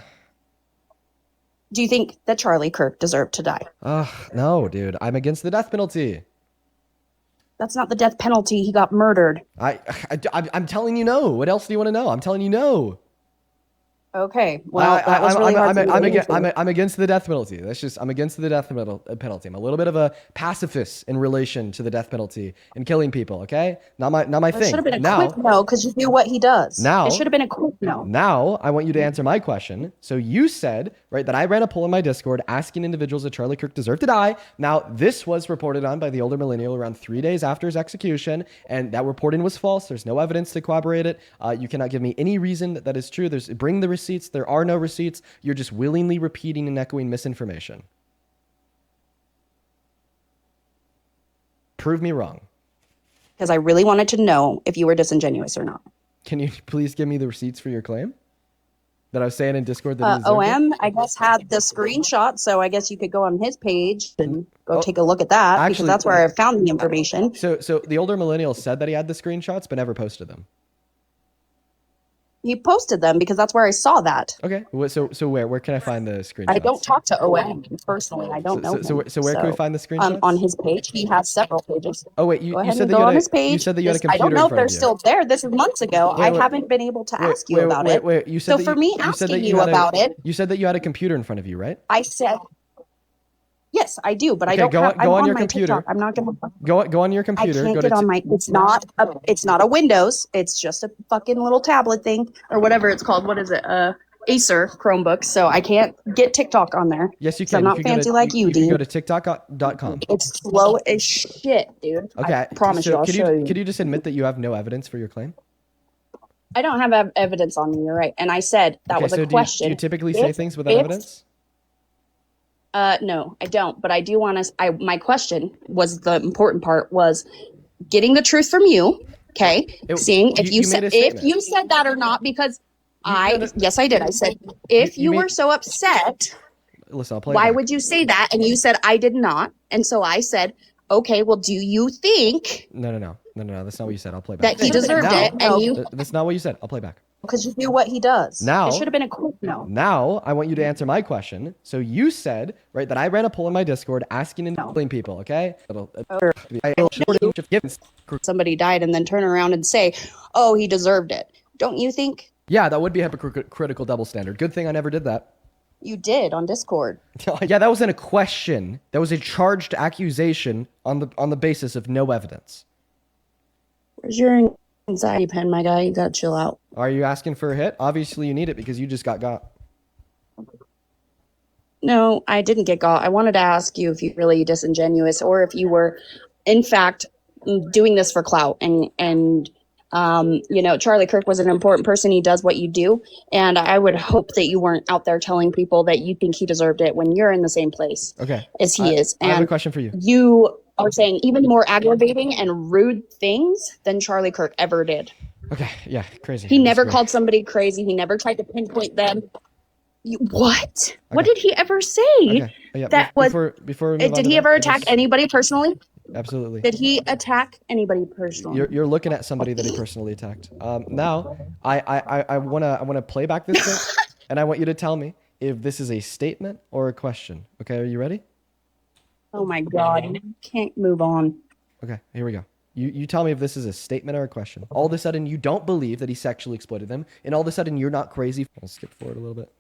Do you think that Charlie Kirk deserved to die? No, dude. I'm against the death penalty. That's not the death penalty. He got murdered. I'm telling you no. What else do you want to know? I'm telling you no. Okay. Well, that was really hard I'm against the death penalty. I'm against the death penalty. I'm a little bit of a pacifist in relation to the death penalty and killing people. Okay, not my thing. It should have been a quick no because you knew what he does. Now it should have been a quick no. Now I want you to answer my question. So you said right that I ran a poll in my Discord asking individuals that Charlie Kirk deserved to die. Now this was reported on by the older millennial around 3 days after his execution, and that reporting was false. There's no evidence to corroborate it. You cannot give me any reason that is true. Bring the receipts. There are no receipts. You're just willingly repeating and echoing misinformation. Prove me wrong. Because I really wanted to know if you were disingenuous or not. Can you please give me the receipts for your claim? That I was saying in Discord that OM, I guess, had the screenshot, so I guess you could go on his page and take a look at that, because that's where I found the information. So the older millennial said that he had the screenshots, but never posted them. He posted them because that's where I saw that. Okay. So where can I find the screenshots? I don't talk to OM personally. I don't know him. So where can we find the screenshots? On his page. He has several pages. Oh wait, you said that you said that you had a computer. I don't know if they're still there. This is months ago. I haven't been able to ask you about it. You said for me asking you about it. You said that you had a computer in front of you, right? I said. Yes, I do, but I don't have. Go on your computer. TikTok. I'm not gonna. Go on your computer. I can't get on my. It's not a Windows. It's just a fucking little tablet thing or whatever it's called. What is it? Acer Chromebook. So I can't get TikTok on there. Yes, you can. So I'm not fancy like you, Dean. You can go to TikTok.com. It's slow as shit, dude. Okay. I promise you. I'll show you. Could you just admit that you have no evidence for your claim? I don't have evidence on me. You're right. And I said that was a question. Do you typically say things without evidence? No, I don't. But I do want to. My question was the important part was getting the truth from you. Okay, seeing if you said that or not, because yes, I did. I said if you were so upset listen, I'll play. Why back. would you say that? And you said I did not. And so I said, okay, well, do you think No. That's not what you said. I'll play back. that he deserved Now, it? And you, That's not what you said. I'll play back. because you knew what he does. Now, It should have been a quick no. Now, I want you to answer my question. So you said, right, that I ran a poll in my Discord asking and telling people, okay? Somebody died and then turn around and say, oh, he deserved it. Don't you think? Yeah, that would be a hypocritical double standard. Good thing I never did that. You did on Discord. Yeah, that wasn't a question. That was a charged accusation on the basis of no evidence. Where's your anxiety pen, my guy? You gotta chill out. Are you asking for a hit? Obviously, you need it because you just got. No, I didn't get got. I wanted to ask you if you're really disingenuous or if you were, in fact, doing this for clout. And Charlie Kirk was an important person. He does what you do. And I would hope that you weren't out there telling people that you think he deserved it when you're in the same place as he is. I have a question for you. You are saying even more aggravating and rude things than Charlie Kirk ever did. Okay, yeah, crazy. He never called somebody crazy. He never tried to pinpoint them. What? Okay. What did he ever say? Okay. Yeah, that was before did he ever attack anybody personally? Absolutely. Did he attack anybody personally? You're looking at somebody that he personally attacked. Now, I wanna play back this bit, and I want you to tell me if this is a statement or a question. Okay, are you ready? Oh my God, you can't move on. Okay, here we go. You tell me if this is a statement or a question. All of a sudden, you don't believe that he sexually exploited them, and all of a sudden, you're not crazy. I'll skip forward a little bit.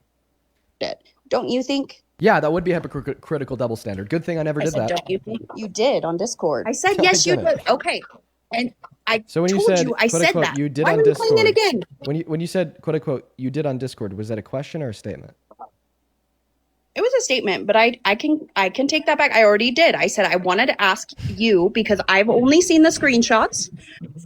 Don't you think? Yeah, that would be a hypocritical double standard. Good thing I never did that. Don't you think? You did on Discord. I said yes, you did. Okay, and I so when told you said, you I said unquote, that. You did Why on are you Discord, playing it again? When you said quote unquote you did on Discord, was that a question or a statement? It was a statement, but I can take that back. I already did. I said I wanted to ask you because I've only seen the screenshots.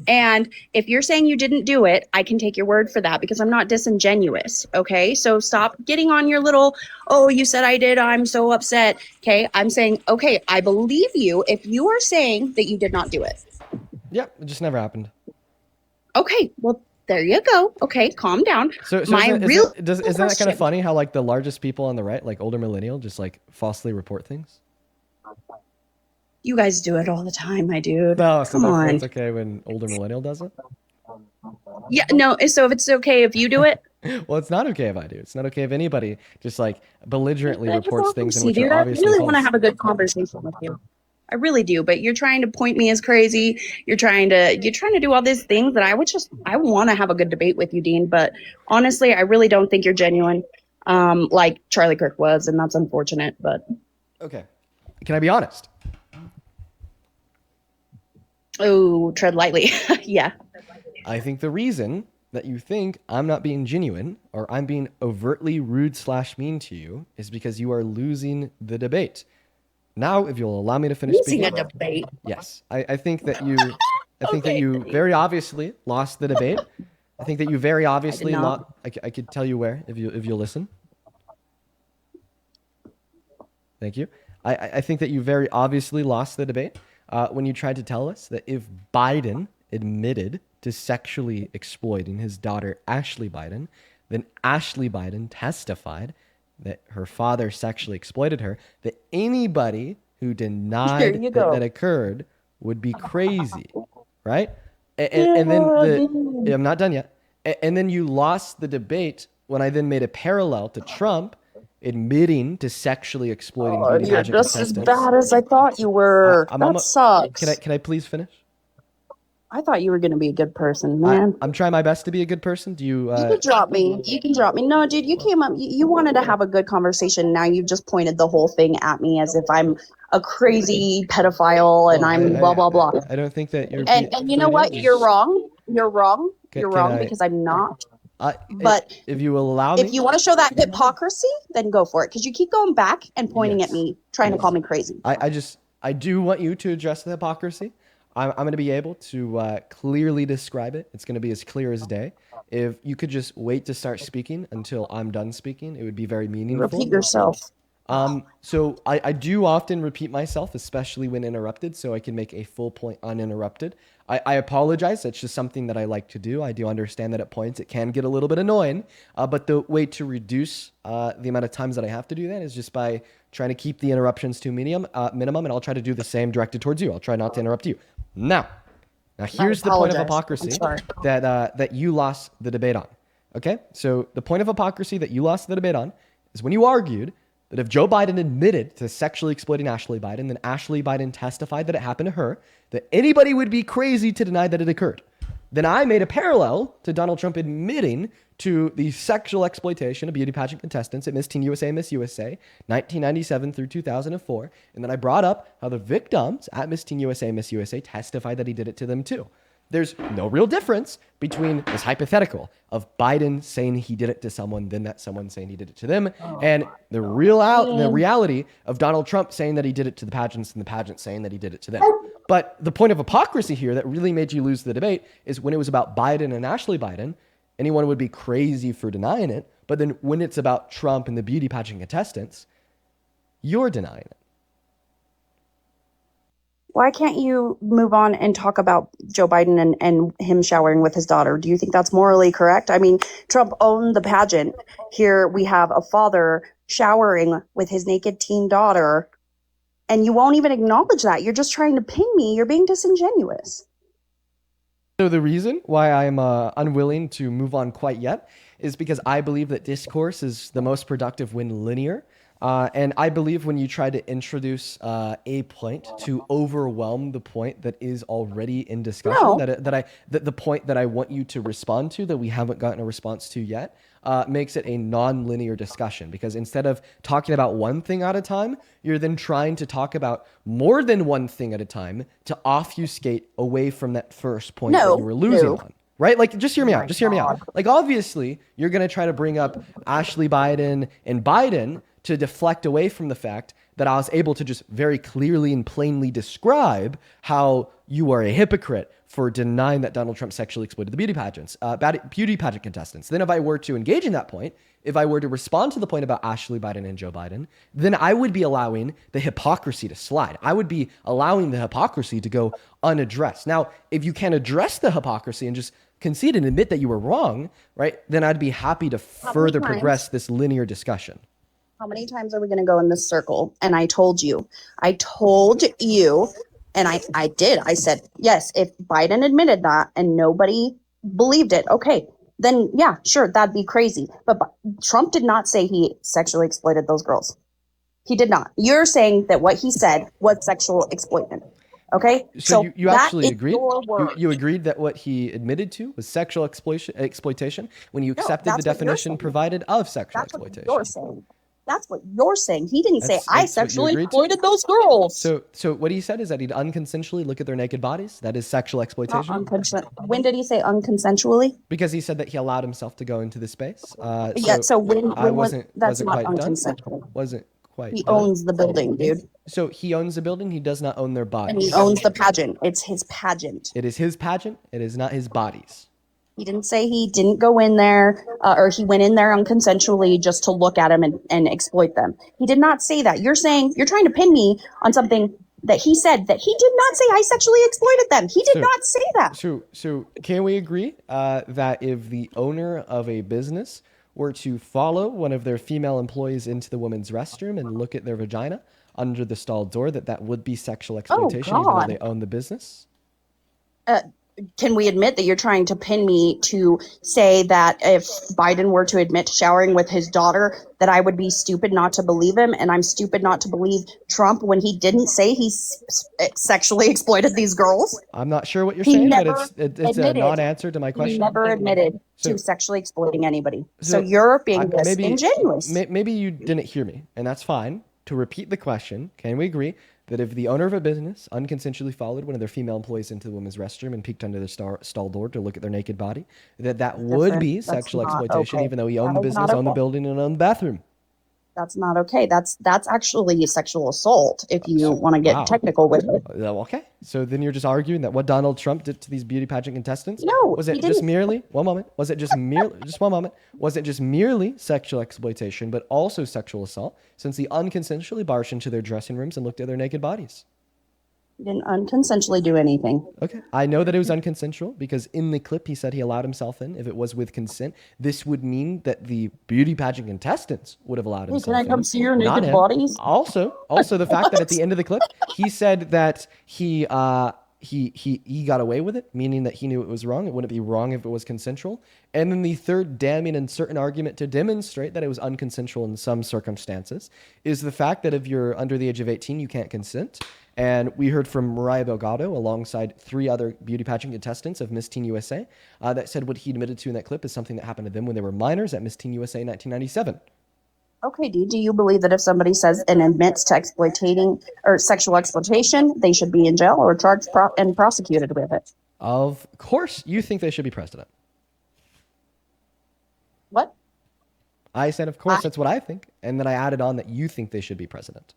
And if you're saying you didn't do it, I can take your word for that because I'm not disingenuous. Okay. So stop getting on your little, oh, you said I did. I'm so upset. Okay. I'm saying, okay, I believe you if you are saying that you did not do it. Yeah, it just never happened. Okay. Well, there you go. Okay, calm down. So isn't that kind of funny how like the largest people on the right, like older millennial, just like falsely report things? You guys do it all the time, my dude. No, so come on. It's okay when older millennial does it? Yeah, no. So if it's okay if you do it? Well, it's not okay if I do. It's not okay if anybody just like belligerently reports things in which are I obviously really false. want to have a good conversation with you. I really do, but you're trying to point me as crazy. You're trying to do all these things that I want to have a good debate with you, Dean. But honestly, I really don't think you're genuine, like Charlie Kirk was, and that's unfortunate. But okay, can I be honest? Oh, tread lightly. Yeah. I think the reason that you think I'm not being genuine or I'm being overtly rude / mean to you is because you are losing the debate. Now, if you'll allow me to finish losing speaking. a debate. Yes, I think that you, that you very obviously lost the debate. I think that you very obviously lost. I could tell you where if you listen. Thank you. I think that you very obviously lost the debate when you tried to tell us that if Biden admitted to sexually exploiting his daughter Ashley Biden, then Ashley Biden testified that her father sexually exploited her, that anybody who denied that occurred would be crazy, right? And then I'm not done yet. And then you lost the debate when I then made a parallel to Trump admitting to sexually exploiting beauty You're pageant just as contestants. bad as I thought you were. That sucks. Can I please finish? I thought you were going to be a good person, man. I'm trying my best to be a good person. Do you? You can drop me. You can drop me. No, dude, you came up. You wanted to have a good conversation. Now you've just pointed the whole thing at me as if I'm a crazy pedophile and I'm blah blah blah. I don't think that you're. And you know what? You're wrong. You're wrong. You're wrong because I'm not. But if you will allow me, if you want to show that hypocrisy, then go for it. Because you keep going back and pointing at me, trying to call me crazy. I do want you to address the hypocrisy. I'm going to be able to clearly describe it. It's going to be as clear as day. If you could just wait to start speaking until I'm done speaking, it would be very meaningful. Repeat yourself. So I do often repeat myself, especially when interrupted, so I can make a full point uninterrupted. I apologize. That's just something that I like to do. I do understand that at points it can get a little bit annoying, but the way to reduce the amount of times that I have to do that is just by trying to keep the interruptions to minimum, and I'll try to do the same directed towards you. I'll try not to interrupt you. Now here's the point of hypocrisy that you lost the debate on. Okay? So the point of hypocrisy that you lost the debate on is when you argued that if Joe Biden admitted to sexually exploiting Ashley Biden, then Ashley Biden testified that it happened to her, that anybody would be crazy to deny that it occurred. Then I made a parallel to Donald Trump admitting to the sexual exploitation of beauty pageant contestants at Miss Teen USA and Miss USA, 1997 through 2004. And then I brought up how the victims at Miss Teen USA and Miss USA testified that he did it to them too. There's no real difference between this hypothetical of Biden saying he did it to someone, then that someone saying he did it to them, and the reality of Donald Trump saying that he did it to the pageants and the pageants saying that he did it to them. But the point of hypocrisy here that really made you lose the debate is when it was about Biden and Ashley Biden, anyone would be crazy for denying it. But then when it's about Trump and the beauty pageant contestants, you're denying it. Why can't you move on and talk about Joe Biden and him showering with his daughter? Do you think that's morally correct? I mean, Trump owned the pageant. Here we have a father showering with his naked teen daughter, and you won't even acknowledge that. You're just trying to pin me. You're being disingenuous. So the reason why I'm unwilling to move on quite yet is because I believe that discourse is the most productive when linear. And I believe when you try to introduce a point to overwhelm the point that is already in discussion, the point that I want you to respond to that we haven't gotten a response to yet, makes it a non-linear discussion. Because instead of talking about one thing at a time, you're then trying to talk about more than one thing at a time to obfuscate away from that first point that you were losing on. Right? Like, just hear me out. Just hear me out. Like, obviously, you're going to try to bring up Ashley Biden and Biden to deflect away from the fact that I was able to just very clearly and plainly describe how you are a hypocrite for denying that Donald Trump sexually exploited the beauty pageant contestants. Then if I were to engage in that point, if I were to respond to the point about Ashley Biden and Joe Biden, then I would be allowing the hypocrisy to slide. I would be allowing the hypocrisy to go unaddressed. Now, if you can address the hypocrisy and just concede and admit that you were wrong, right, then I'd be happy to further progress this linear discussion. How many times are we going to go in this circle? And I told you, and I did. I said, yes, if Biden admitted that and nobody believed it, okay, then yeah, sure, that'd be crazy. But Trump did not say he sexually exploited those girls. He did not. You're saying that what he said was sexual exploitation. Okay, so you actually agreed. You agreed that what he admitted to was sexual exploitation when you accepted the definition provided of sexual exploitation. You're saying. That's what you're saying. He didn't say I sexually exploited those girls. So what he said is that he'd unconsensually look at their naked bodies. That is sexual exploitation. When did he say unconsensually? Because he said that he allowed himself to go into the space. So when that's not unconsensual. Wasn't quite. He owns the building, dude. So he owns the building. He does not own their bodies. And he owns the pageant. It's his pageant. It is his pageant. It is not his bodies. He didn't say he didn't go in there or he went in there unconsensually just to look at him and exploit them. He did not say that. You're saying you're trying to pin me on something that he said that he did not say I sexually exploited them. He did not say that. So can we agree that if the owner of a business were to follow one of their female employees into the women's restroom and look at their vagina under the stall door, that would be sexual exploitation even though they own the business? Can we admit that you're trying to pin me to say that if Biden were to admit to showering with his daughter, that I would be stupid not to believe him, and I'm stupid not to believe Trump when he didn't say he sexually exploited these girls? I'm not sure what you're saying, but it's a non-answer to my question. He never admitted to sexually exploiting anybody. So you're being disingenuous. Maybe you didn't hear me, and that's fine. To repeat the question, can we agree that if the owner of a business unconsensually followed one of their female employees into the women's restroom and peeked under the stall door to look at their naked body, that would be sexual exploitation, even though he owned the business, owned the building, and owned the bathroom? That's not okay. That's actually sexual assault if you want to get technical with it. Okay. So then you're just arguing that what Donald Trump did to these beauty pageant contestants was it just merely was it just merely just one moment? Was it just merely sexual exploitation, but also sexual assault, since he unconsensually barged into their dressing rooms and looked at their naked bodies? He didn't unconsensually do anything. Okay. I know that it was unconsensual because in the clip he said he allowed himself in. If it was with consent, this would mean that the beauty pageant contestants would have allowed himself in. Can I come see your naked bodies? Also the fact that at the end of the clip he said that he got away with it, meaning that he knew it was wrong. It wouldn't be wrong if it was consensual. And then the third damning and certain argument to demonstrate that it was unconsensual in some circumstances is the fact that if you're under the age of 18, you can't consent. And we heard from Mariah Delgado alongside 3 other beauty pageant contestants of Miss Teen USA that said what he admitted to in that clip is something that happened to them when they were minors at Miss Teen USA 1997. Okay, do you believe that if somebody says and admits to exploiting or sexual exploitation, they should be in jail or charged and prosecuted with it? Of course, you think they should be president. What? I said, of course, that's what I think. And then I added on that you think they should be president.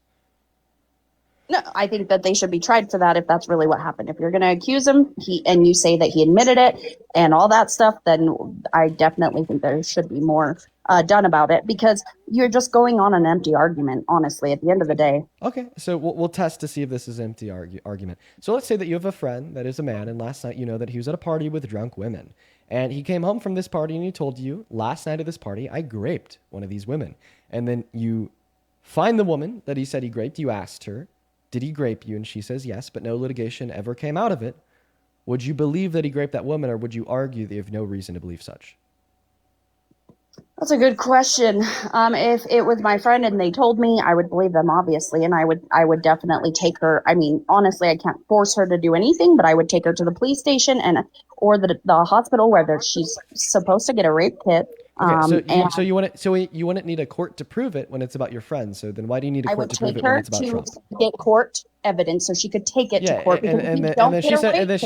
No, I think that they should be tried for that if that's really what happened. If you're going to accuse him and you say that he admitted it and all that stuff, then I definitely think there should be more done about it, because you're just going on an empty argument, honestly, at the end of the day. Okay, so we'll test to see if this is an empty argument. So let's say that you have a friend that is a man, and last night you know that he was at a party with drunk women. And he came home from this party and he told you, last night at this party, I graped one of these women. And then you find the woman that he said he graped. You asked her, did he grape you? And she says yes, but no litigation ever came out of it. Would you believe that he graped that woman, or would you argue that you have no reason to believe such? That's a good question. If it was my friend and they told me, I would believe them, obviously, and I would definitely take her. I mean, honestly, I can't force her to do anything, but I would take her to the police station or the hospital where she's supposed to get a rape kit. So you wouldn't need a court to prove it when it's about your friend. So then why do you need a court to prove it when it's about Trump? Get court evidence so she could take it to court. And then she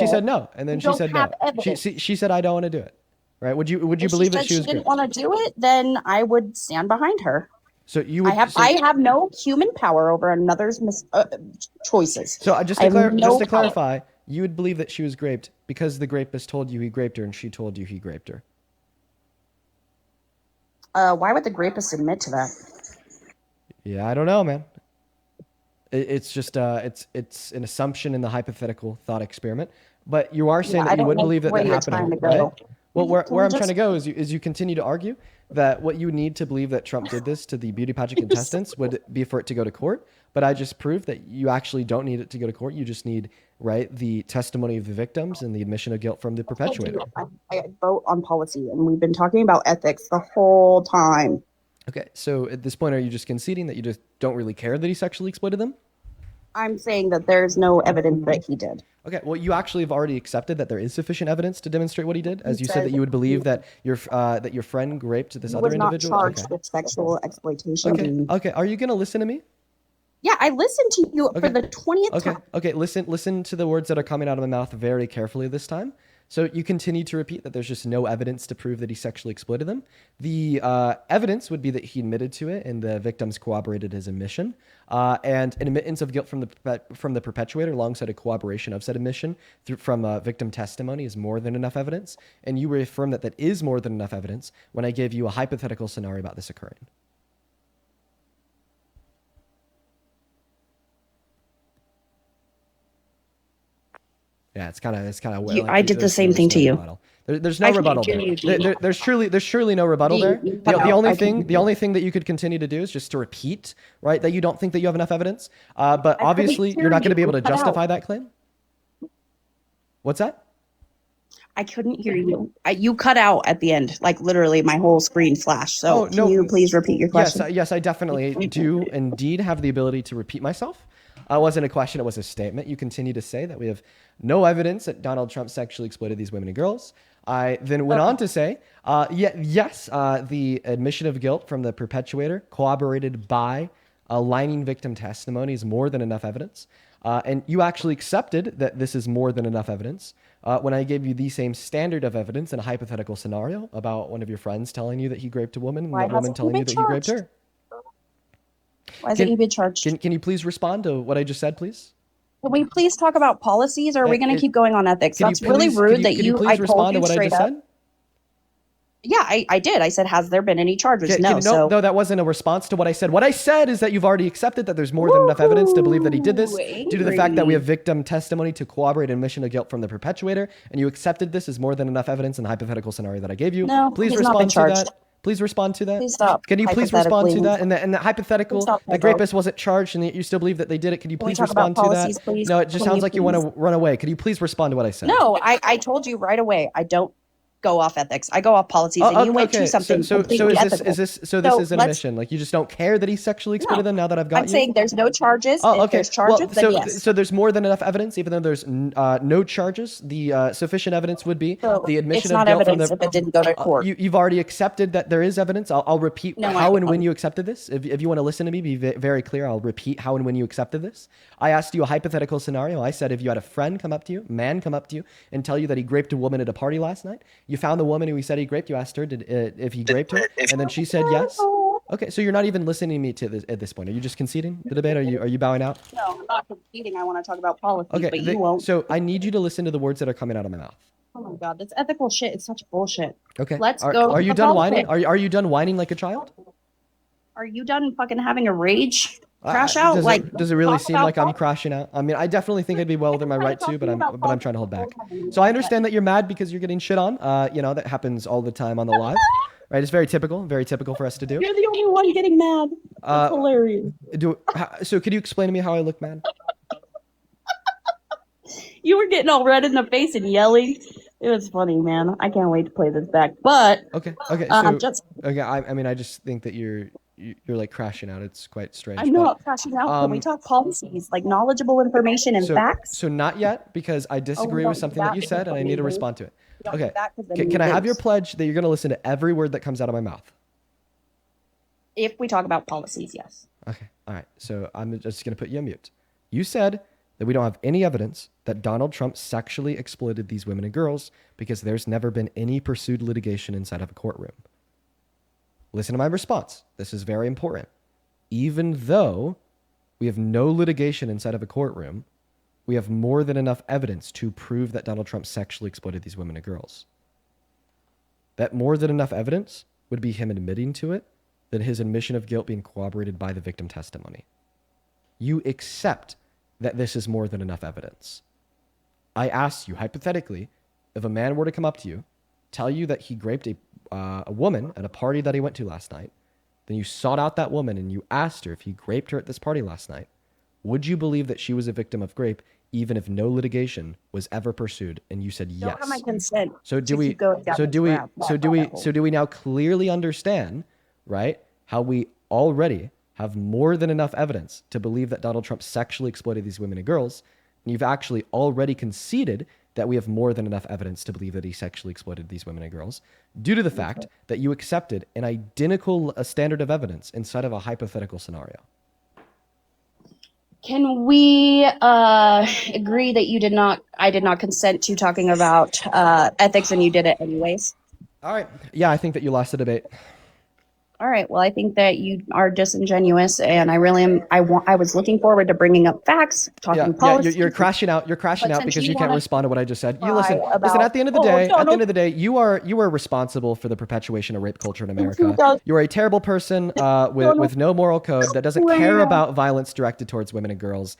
said no. And then she said no. She said I don't want to do it. Right? Would you believe that she was didn't want to do it? Then I would stand behind her. So you would. I have no human power over another's choices. So just to clarify, you would believe that she was graped because the rapist told you he graped her and she told you he graped her. Why would the rapist admit to that? Yeah, I don't know, man. It's just it's an assumption in the hypothetical thought experiment. But you are saying that you would believe that happened, right? Well, where I'm trying to go is you continue to argue that what you need to believe that Trump did this to the beauty pageant contestants would be for it to go to court. But I just proved that you actually don't need it to go to court. You just need, the testimony of the victims and the admission of guilt from the perpetrator. I vote on policy, and we've been talking about ethics the whole time. Okay, so at this point, are you just conceding that you just don't really care that he sexually exploited them? I'm saying that there's no evidence that he did. Okay, well, you actually have already accepted that there is sufficient evidence to demonstrate what he did, as you said that you would believe that your friend raped this other individual. He was not charged with sexual exploitation. Okay. Are you going to listen to me? Yeah, I listened to you for the 20th time. Okay. Listen to the words that are coming out of my mouth very carefully this time. So you continue to repeat that there's just no evidence to prove that he sexually exploited them. The evidence would be that he admitted to it and the victims corroborated his admission. And an admittance of guilt from the perpetrator alongside a corroboration of said admission from victim testimony is more than enough evidence. And you reaffirm that is more than enough evidence when I gave you a hypothetical scenario about this occurring. Yeah, it's kind of. I did the same thing to you. There's no rebuttal there. There's surely no rebuttal there. The only thing that you could continue to do is just to repeat, right, that you don't think that you have enough evidence. But obviously, you're not going to be able to justify that claim. What's that? I couldn't hear you. You cut out at the end, like literally my whole screen flashed. So can you please repeat your question? Yes, I definitely do indeed have the ability to repeat myself. It wasn't a question, it was a statement. You continue to say that we have no evidence that Donald Trump sexually exploited these women and girls. I then went on to say, the admission of guilt from the perpetrator corroborated by aligning victim testimony is more than enough evidence. And you actually accepted that this is more than enough evidence when I gave you the same standard of evidence in a hypothetical scenario about one of your friends telling you that he raped a woman and that woman telling you that he raped her. Why isn't he being charged? Can you please respond to what I just said, please? Can we please talk about policies, or are we going to keep going on ethics? That's really rude that you. I told you straight up. Yeah, I did. I said, has there been any charges? No. No, that wasn't a response to what I said. What I said is that you've already accepted that there's more than enough evidence to believe that he did this due to the fact that we have victim testimony to corroborate admission of guilt from the perpetuator, and you accepted this as more than enough evidence in the hypothetical scenario that I gave you. No, please he's respond not been to charged. that. Please respond to that. Please stop. Can you please respond to that? And the hypothetical, the rapist wasn't charged, and you still believe that they did it. Can you please respond to that? Please? No, it just sounds like you want to run away. Could you please respond to what I said? No, I told you right away. I don't go off ethics. I go off policies, and you went to something completely ethical. Is this an admission? Like, you just don't care that he sexually exploited them now that I've got you? I'm saying there's no charges. If there's charges, then yes. So there's more than enough evidence, even though there's no charges. The sufficient evidence would be the admission of guilt from the. It's not evidence if it didn't go to court. You've already accepted that there is evidence. I'll repeat how and when you accepted this. If you want to listen to me, be very clear. I'll repeat how and when you accepted this. I asked you a hypothetical scenario. I said if you had a friend come up to you, man come up to you, and tell you that he raped a woman at a party last night, you found the woman who he said he raped. You asked her if he raped her, and then she said yes. Okay, so you're not even listening to me at this point. Are you just conceding the debate? Are you bowing out? No, I'm not conceding. I want to talk about policy, but you won't. So I need you to listen to the words that are coming out of my mouth. Oh my God, that's ethical shit. It's such bullshit. Okay, let's go. Are you done whining? Are you done whining like a child? Are you done fucking having a rage crash out? Does it really seem like I'm crashing out? I mean, I definitely think I'd be well within my right to, but I'm trying to hold back. So I understand that you're mad because you're getting shit on. That happens all the time on the live. Right? It's very typical for us to do. You're the only one getting mad. That's hilarious. So could you explain to me how I look mad? You were getting all red in the face and yelling. It was funny, man. I can't wait to play this back. But okay. I just think that you're like crashing out. It's quite strange. I'm not crashing out when we talk policies, like knowledgeable information and facts. So not yet, because I disagree with something that you said, and I need to respond to it. Okay. Can I have your pledge that you're going to listen to every word that comes out of my mouth? If we talk about policies, yes. Okay. All right. So I'm just going to put you on mute. You said that we don't have any evidence that Donald Trump sexually exploited these women and girls because there's never been any pursued litigation inside of a courtroom. Listen to my response. This is very important. Even though we have no litigation inside of a courtroom, we have more than enough evidence to prove that Donald Trump sexually exploited these women and girls. That more than enough evidence would be him admitting to it, than his admission of guilt being corroborated by the victim testimony. You accept that this is more than enough evidence. I asked you, hypothetically, if a man were to come up to you, tell you that he raped a woman at a party that he went to last night, then you sought out that woman and you asked her if he raped her at this party last night, would you believe that she was a victim of rape even if no litigation was ever pursued? And you said yes. Don't have my consent. So do we now clearly understand, right, how we already have more than enough evidence to believe that Donald Trump sexually exploited these women and girls, and you've actually already conceded that we have more than enough evidence to believe that he sexually exploited these women and girls due to the fact that you accepted an identical standard of evidence inside of a hypothetical scenario. Can we agree that I did not consent to talking about ethics and you did it anyways? All right. Yeah, I think that you lost the debate. All right. Well, I think that you are disingenuous, and I really am. I was looking forward to bringing up facts, talking policy. You're crashing out. You're crashing out because you can't respond to what I just said. You listen. At the end of the day, you are responsible for the perpetuation of rape culture in America. You are a terrible person with no moral code that doesn't care about violence directed towards women and girls.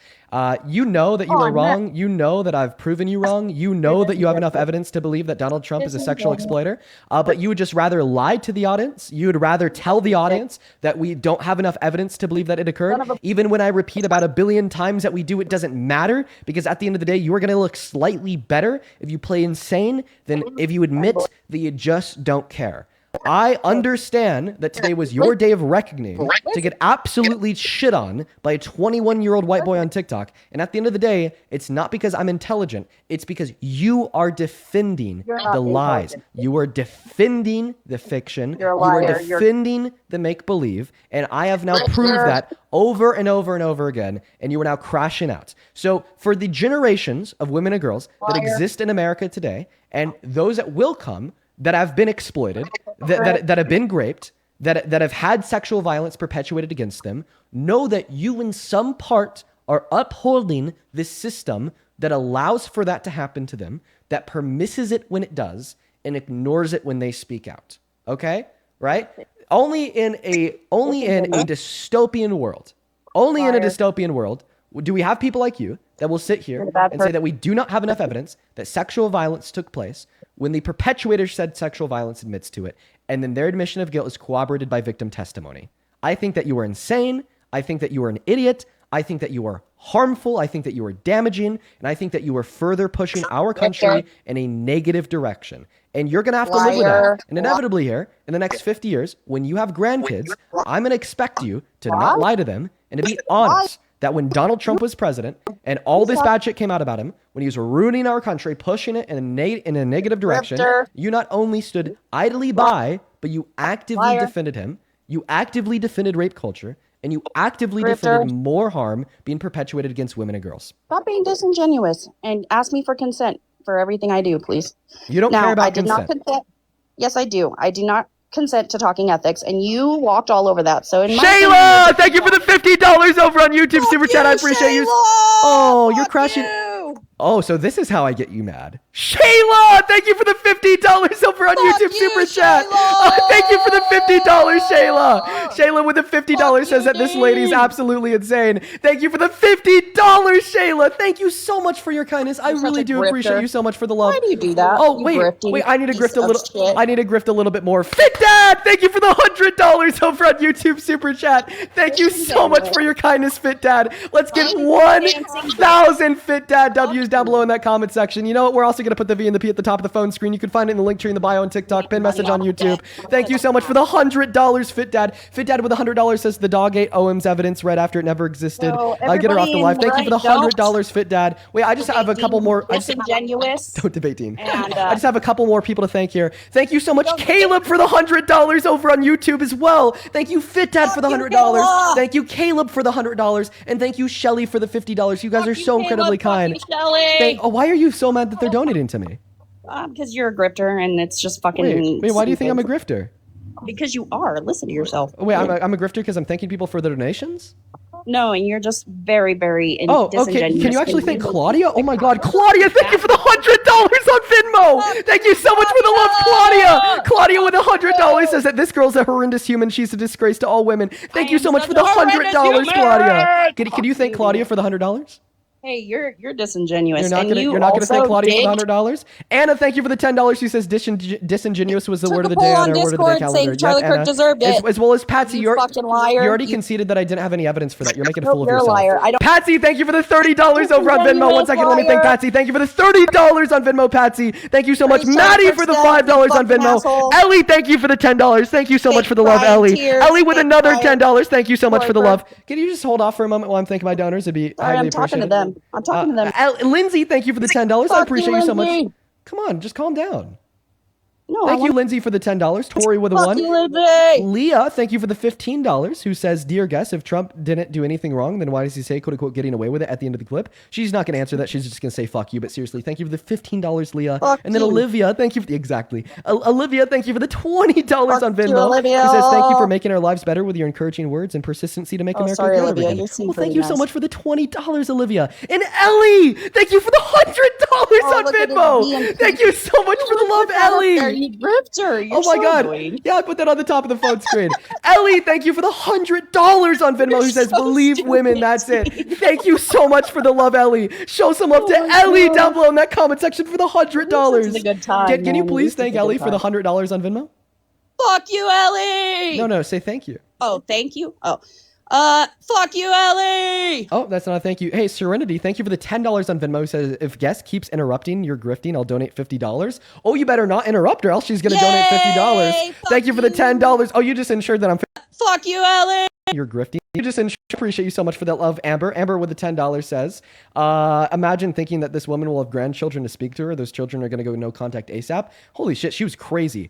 You know that you are wrong. You know that I've proven you wrong. You know that you have enough evidence to believe that Donald Trump is a sexual exploiter. But you would just rather lie to the audience. You would rather tell the audience that we don't have enough evidence to believe that it occurred. Even when I repeat about 1 billion times that we do, it doesn't matter, because at the end of the day, you are going to look slightly better if you play insane than if you admit that you just don't care. I understand that today was your day of reckoning to get absolutely shit on by a 21-year-old white boy on TikTok. And at the end of the day, it's not because I'm intelligent. It's because you are defending the lies. You are defending the fiction. You are defending the make-believe. And I have now proved that over and over and over again. And you are now crashing out. So for the generations of women and girls that exist in America today, and those that will come, that have been exploited, that have been raped, that have had sexual violence perpetuated against them know that you in some part are upholding this system that allows for that to happen to them, that permisses it when it does, and ignores it when they speak out. Okay? Right? Only in a dystopian world. Only in a dystopian world do we have people like you that will sit here and say that we do not have enough evidence that sexual violence took place when the perpetuator said sexual violence admits to it, and then their admission of guilt is corroborated by victim testimony. I think that you are insane. I think that you are an idiot. I think that you are harmful. I think that you are damaging. And I think that you are further pushing our country in a negative direction. And you're going to have to live with that. And inevitably here, in the next 50 years, when you have grandkids, I'm going to expect you to not lie to them and to be honest that when Donald Trump was president and all this bad shit came out about him, when he was ruining our country, pushing it in a negative direction, you not only stood idly by, but you actively defended him. You actively defended rape culture. And you actively defended more harm being perpetuated against women and girls. Stop being disingenuous and ask me for consent for everything I do, please. You don't care about consent. I did not consent. Yes, I do. I do not consent to talking ethics, and you walked all over that. So, in my Shayla, thank you for the $50 over on YouTube Super Chat. I appreciate Shayla! you. Oh, you're crushing. Oh, so this is how I get you mad. Shayla, thank you for the $50 over on YouTube Super Chat. Oh, thank you for the $50, Shayla. Shayla with the $50 says that this lady is absolutely insane. Thank you for the $50, Shayla. Thank you so much for your kindness. I really do appreciate you so much for the love. Why do you do that? Oh, wait, I need to grift a little. I need to grift a little bit more. Fit Dad, thank you for the $100 over on YouTube Super Chat. Thank you so much for your kindness, Fit Dad. Let's get 1,000 Fit Dad W's down below in that comment section. You know what? We're also going to put the V and the P at the top of the phone screen. You can find it in the link tree in the bio on TikTok, pin message on YouTube. Thank you so much for the $100, Fit Dad. Fit Dad with $100 says the dog ate OM's evidence right after it never existed. Get her off the live. Thank you for the $100, Fit Dad. Wait, I just have a couple more. Disingenuous. Don't debate, Dean. I just have a couple more people to thank here. Thank you so much, Caleb, for the $100 over on YouTube as well. Thank you, Fit Dad, for the $100. Thank you, Caleb, for the $100, and thank you, Shelly, for the $50. You guys are so incredibly kind. Why are you so mad that they're donating to me? Because you're a grifter, and it's just fucking. Wait, why do you think I'm a grifter? Because you are. Listen to yourself. Wait, I'm a grifter because I'm thanking people for their donations? No, and you're just very, very disingenuous. Okay. Can you actually thank Claudia? Oh my God, Claudia! Thank you for the $100 on Venmo. Thank you so much for the love, Claudia. Claudia with $100 says that this girl's a horrendous human. She's a disgrace to all women. Thank you so much for the $100, Claudia. Can you thank Claudia for the $100? Hey, you're disingenuous. You're not gonna thank Claudia for the $100. Anna, thank you for the $10. She says disingenuous was the word of the day on our word of the day calendar. Charlie Kirk deserved it. As well as Patsy, you fucking liar. You already conceded that I didn't have any evidence for that. You're making a fool of yourself. You're a liar. Patsy, thank you for the $30 over on Venmo. 1 second, let me thank Patsy. Thank you for the $30 on Venmo, Patsy. Thank you so much, Maddie, for the $5 on Venmo. Ellie, thank you for the $10. Thank you so much for the love, Ellie. Ellie with another $10. Thank you so much for the love. Can you just hold off for a moment while I'm thanking my donors? It'd be highly appreciated. I'm talking to them. Lindsay, thank you for the $10. I appreciate you so much. Come on, just calm down. No, thank you, Lindsay, for the $10. Tori with a 1. Leah, thank you for the $15, who says, dear guest, if Trump didn't do anything wrong, then why does he say, quote unquote, getting away with it at the end of the clip? She's not going to answer that. She's just going to say, fuck you. But seriously, thank you for the $15, Leah. And then Olivia, thank you for Olivia, thank you for the $20 on Venmo. Who says, thank you for making our lives better with your encouraging words and persistency to make America great again. Well, thank you so much for the $20, Olivia. And Ellie, thank you for the $100 on Venmo. Thank you so much for the love, Ellie. You ripped her. Oh my God. Annoying. Yeah, I put that on the top of the phone screen. Ellie, thank you for the $100 on Venmo. Who says, believe women, that's it. Thank you so much for the love, Ellie. Show some love to Ellie down below in that comment section for the $100. This is a good time, Can you please thank Ellie for the $100 on Venmo? Fuck you, Ellie. No, say thank you. Oh, thank you? Oh. Fuck you, Ellie! Oh, that's not a thank you. Hey, Serenity, thank you for the $10 on Venmo. Says, if guest keeps interrupting your grifting, I'll donate $50. Oh, you better not interrupt her, else she's going to donate $50. Thank you for the $10. Oh, you just ensured that I'm... Fuck you, Ellie! You're grifting. You just appreciate you so much for that love, Amber. Amber with the $10 says, imagine thinking that this woman will have grandchildren to speak to her. Those children are going to go no contact ASAP. Holy shit, she was crazy.